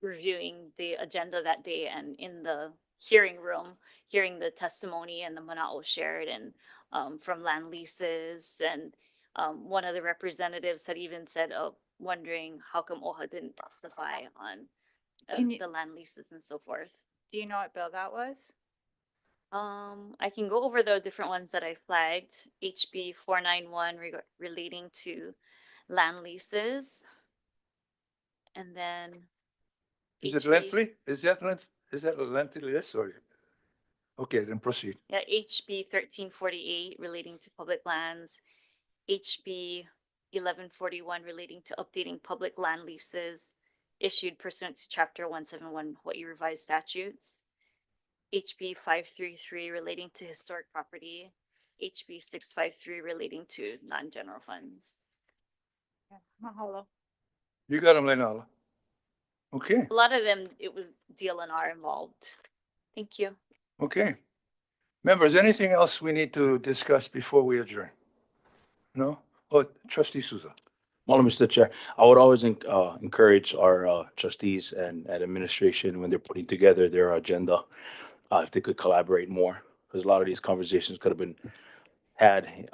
reviewing the agenda that day and in the hearing room, hearing the testimony and the mana'o shared and from land leases, and one of the representatives had even said, wondering how come OHA didn't testify on the land leases and so forth. Do you know what bill that was? I can go over the different ones that I flagged. HB 491 relating to land leases. And then Is it lengthy? Is that a lengthy list or? Okay, then proceed. yeah, HB 1348 relating to public lands, HB 1141 relating to updating public land leases issued pursuant to Chapter 171 Hawaii Revised Statutes, HB 533 relating to historic property, HB 653 relating to non-general funds. Yeah, mahalo. You got them, Lenala. Okay, A lot of them, it was DLNR involved. Thank you. okay. Members, anything else we need to discuss before we adjourn? No? Oh, trustee Souza. Well, Mr. Chair, I would always encourage our trustees and administration when they're putting together their agenda, if they could collaborate more, because a lot of these conversations could have been had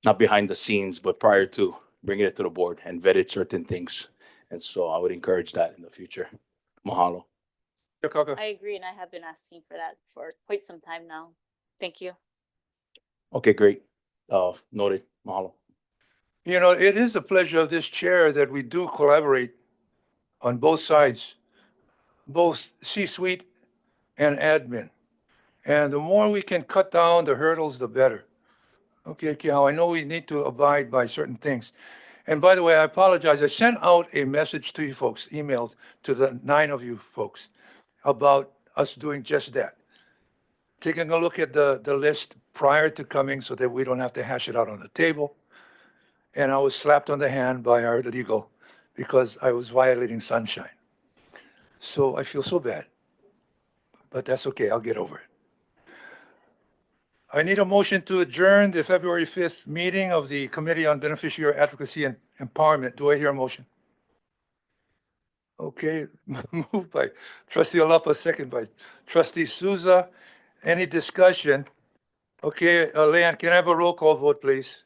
not behind the scenes, but prior to bringing it to the board and vetted certain things. And so I would encourage that in the future. Mahalo. I agree, and I have been asking for that for quite some time now. Thank you. Okay, great. Noted. Mahalo. You know, it is the pleasure of this chair that we do collaborate on both sides, both C-suite and admin. And the more we can cut down the hurdles, the better. Okay, Kiao, I know we need to abide by certain things. And by the way, I apologize. I sent out a message to you folks, emailed to the 9 of you folks about us doing just that. Taking a look at the list prior to coming so that we don't have to hash it out on the table. And I was slapped on the hand by our legal because I was violating sunshine. So I feel so bad, but that's okay. I'll get over it. I need a motion to adjourn the February 5th meeting of the Committee on Beneficiary Advocacy and Empowerment. Do I hear a motion? Okay, moved by trustee Alapa, second by trustee Souza. Any discussion? Okay, Leanne, can I have a roll call vote, please?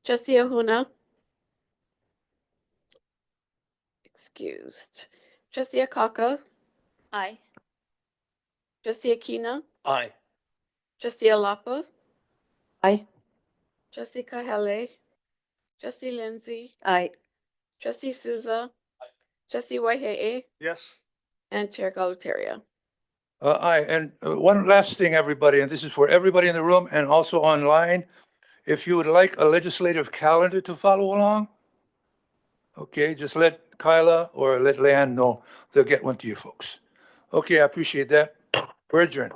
Trustee Ahuna? Excused. Trustee Akaka? Aye. Trustee Akina? Aye. Trustee Alapa? Aye. Trustee Kahele? Trustee Lindsay? Aye. Trustee Souza? Trustee Waihe'e? Yes. And Chair Galutaria. Aye, and one last thing, everybody, and this is for everybody in the room and also online. If you would like a legislative calendar to follow along, okay, just let Kyla or let Leanne know. They'll get one to you folks. Okay, I appreciate that. We're adjourned.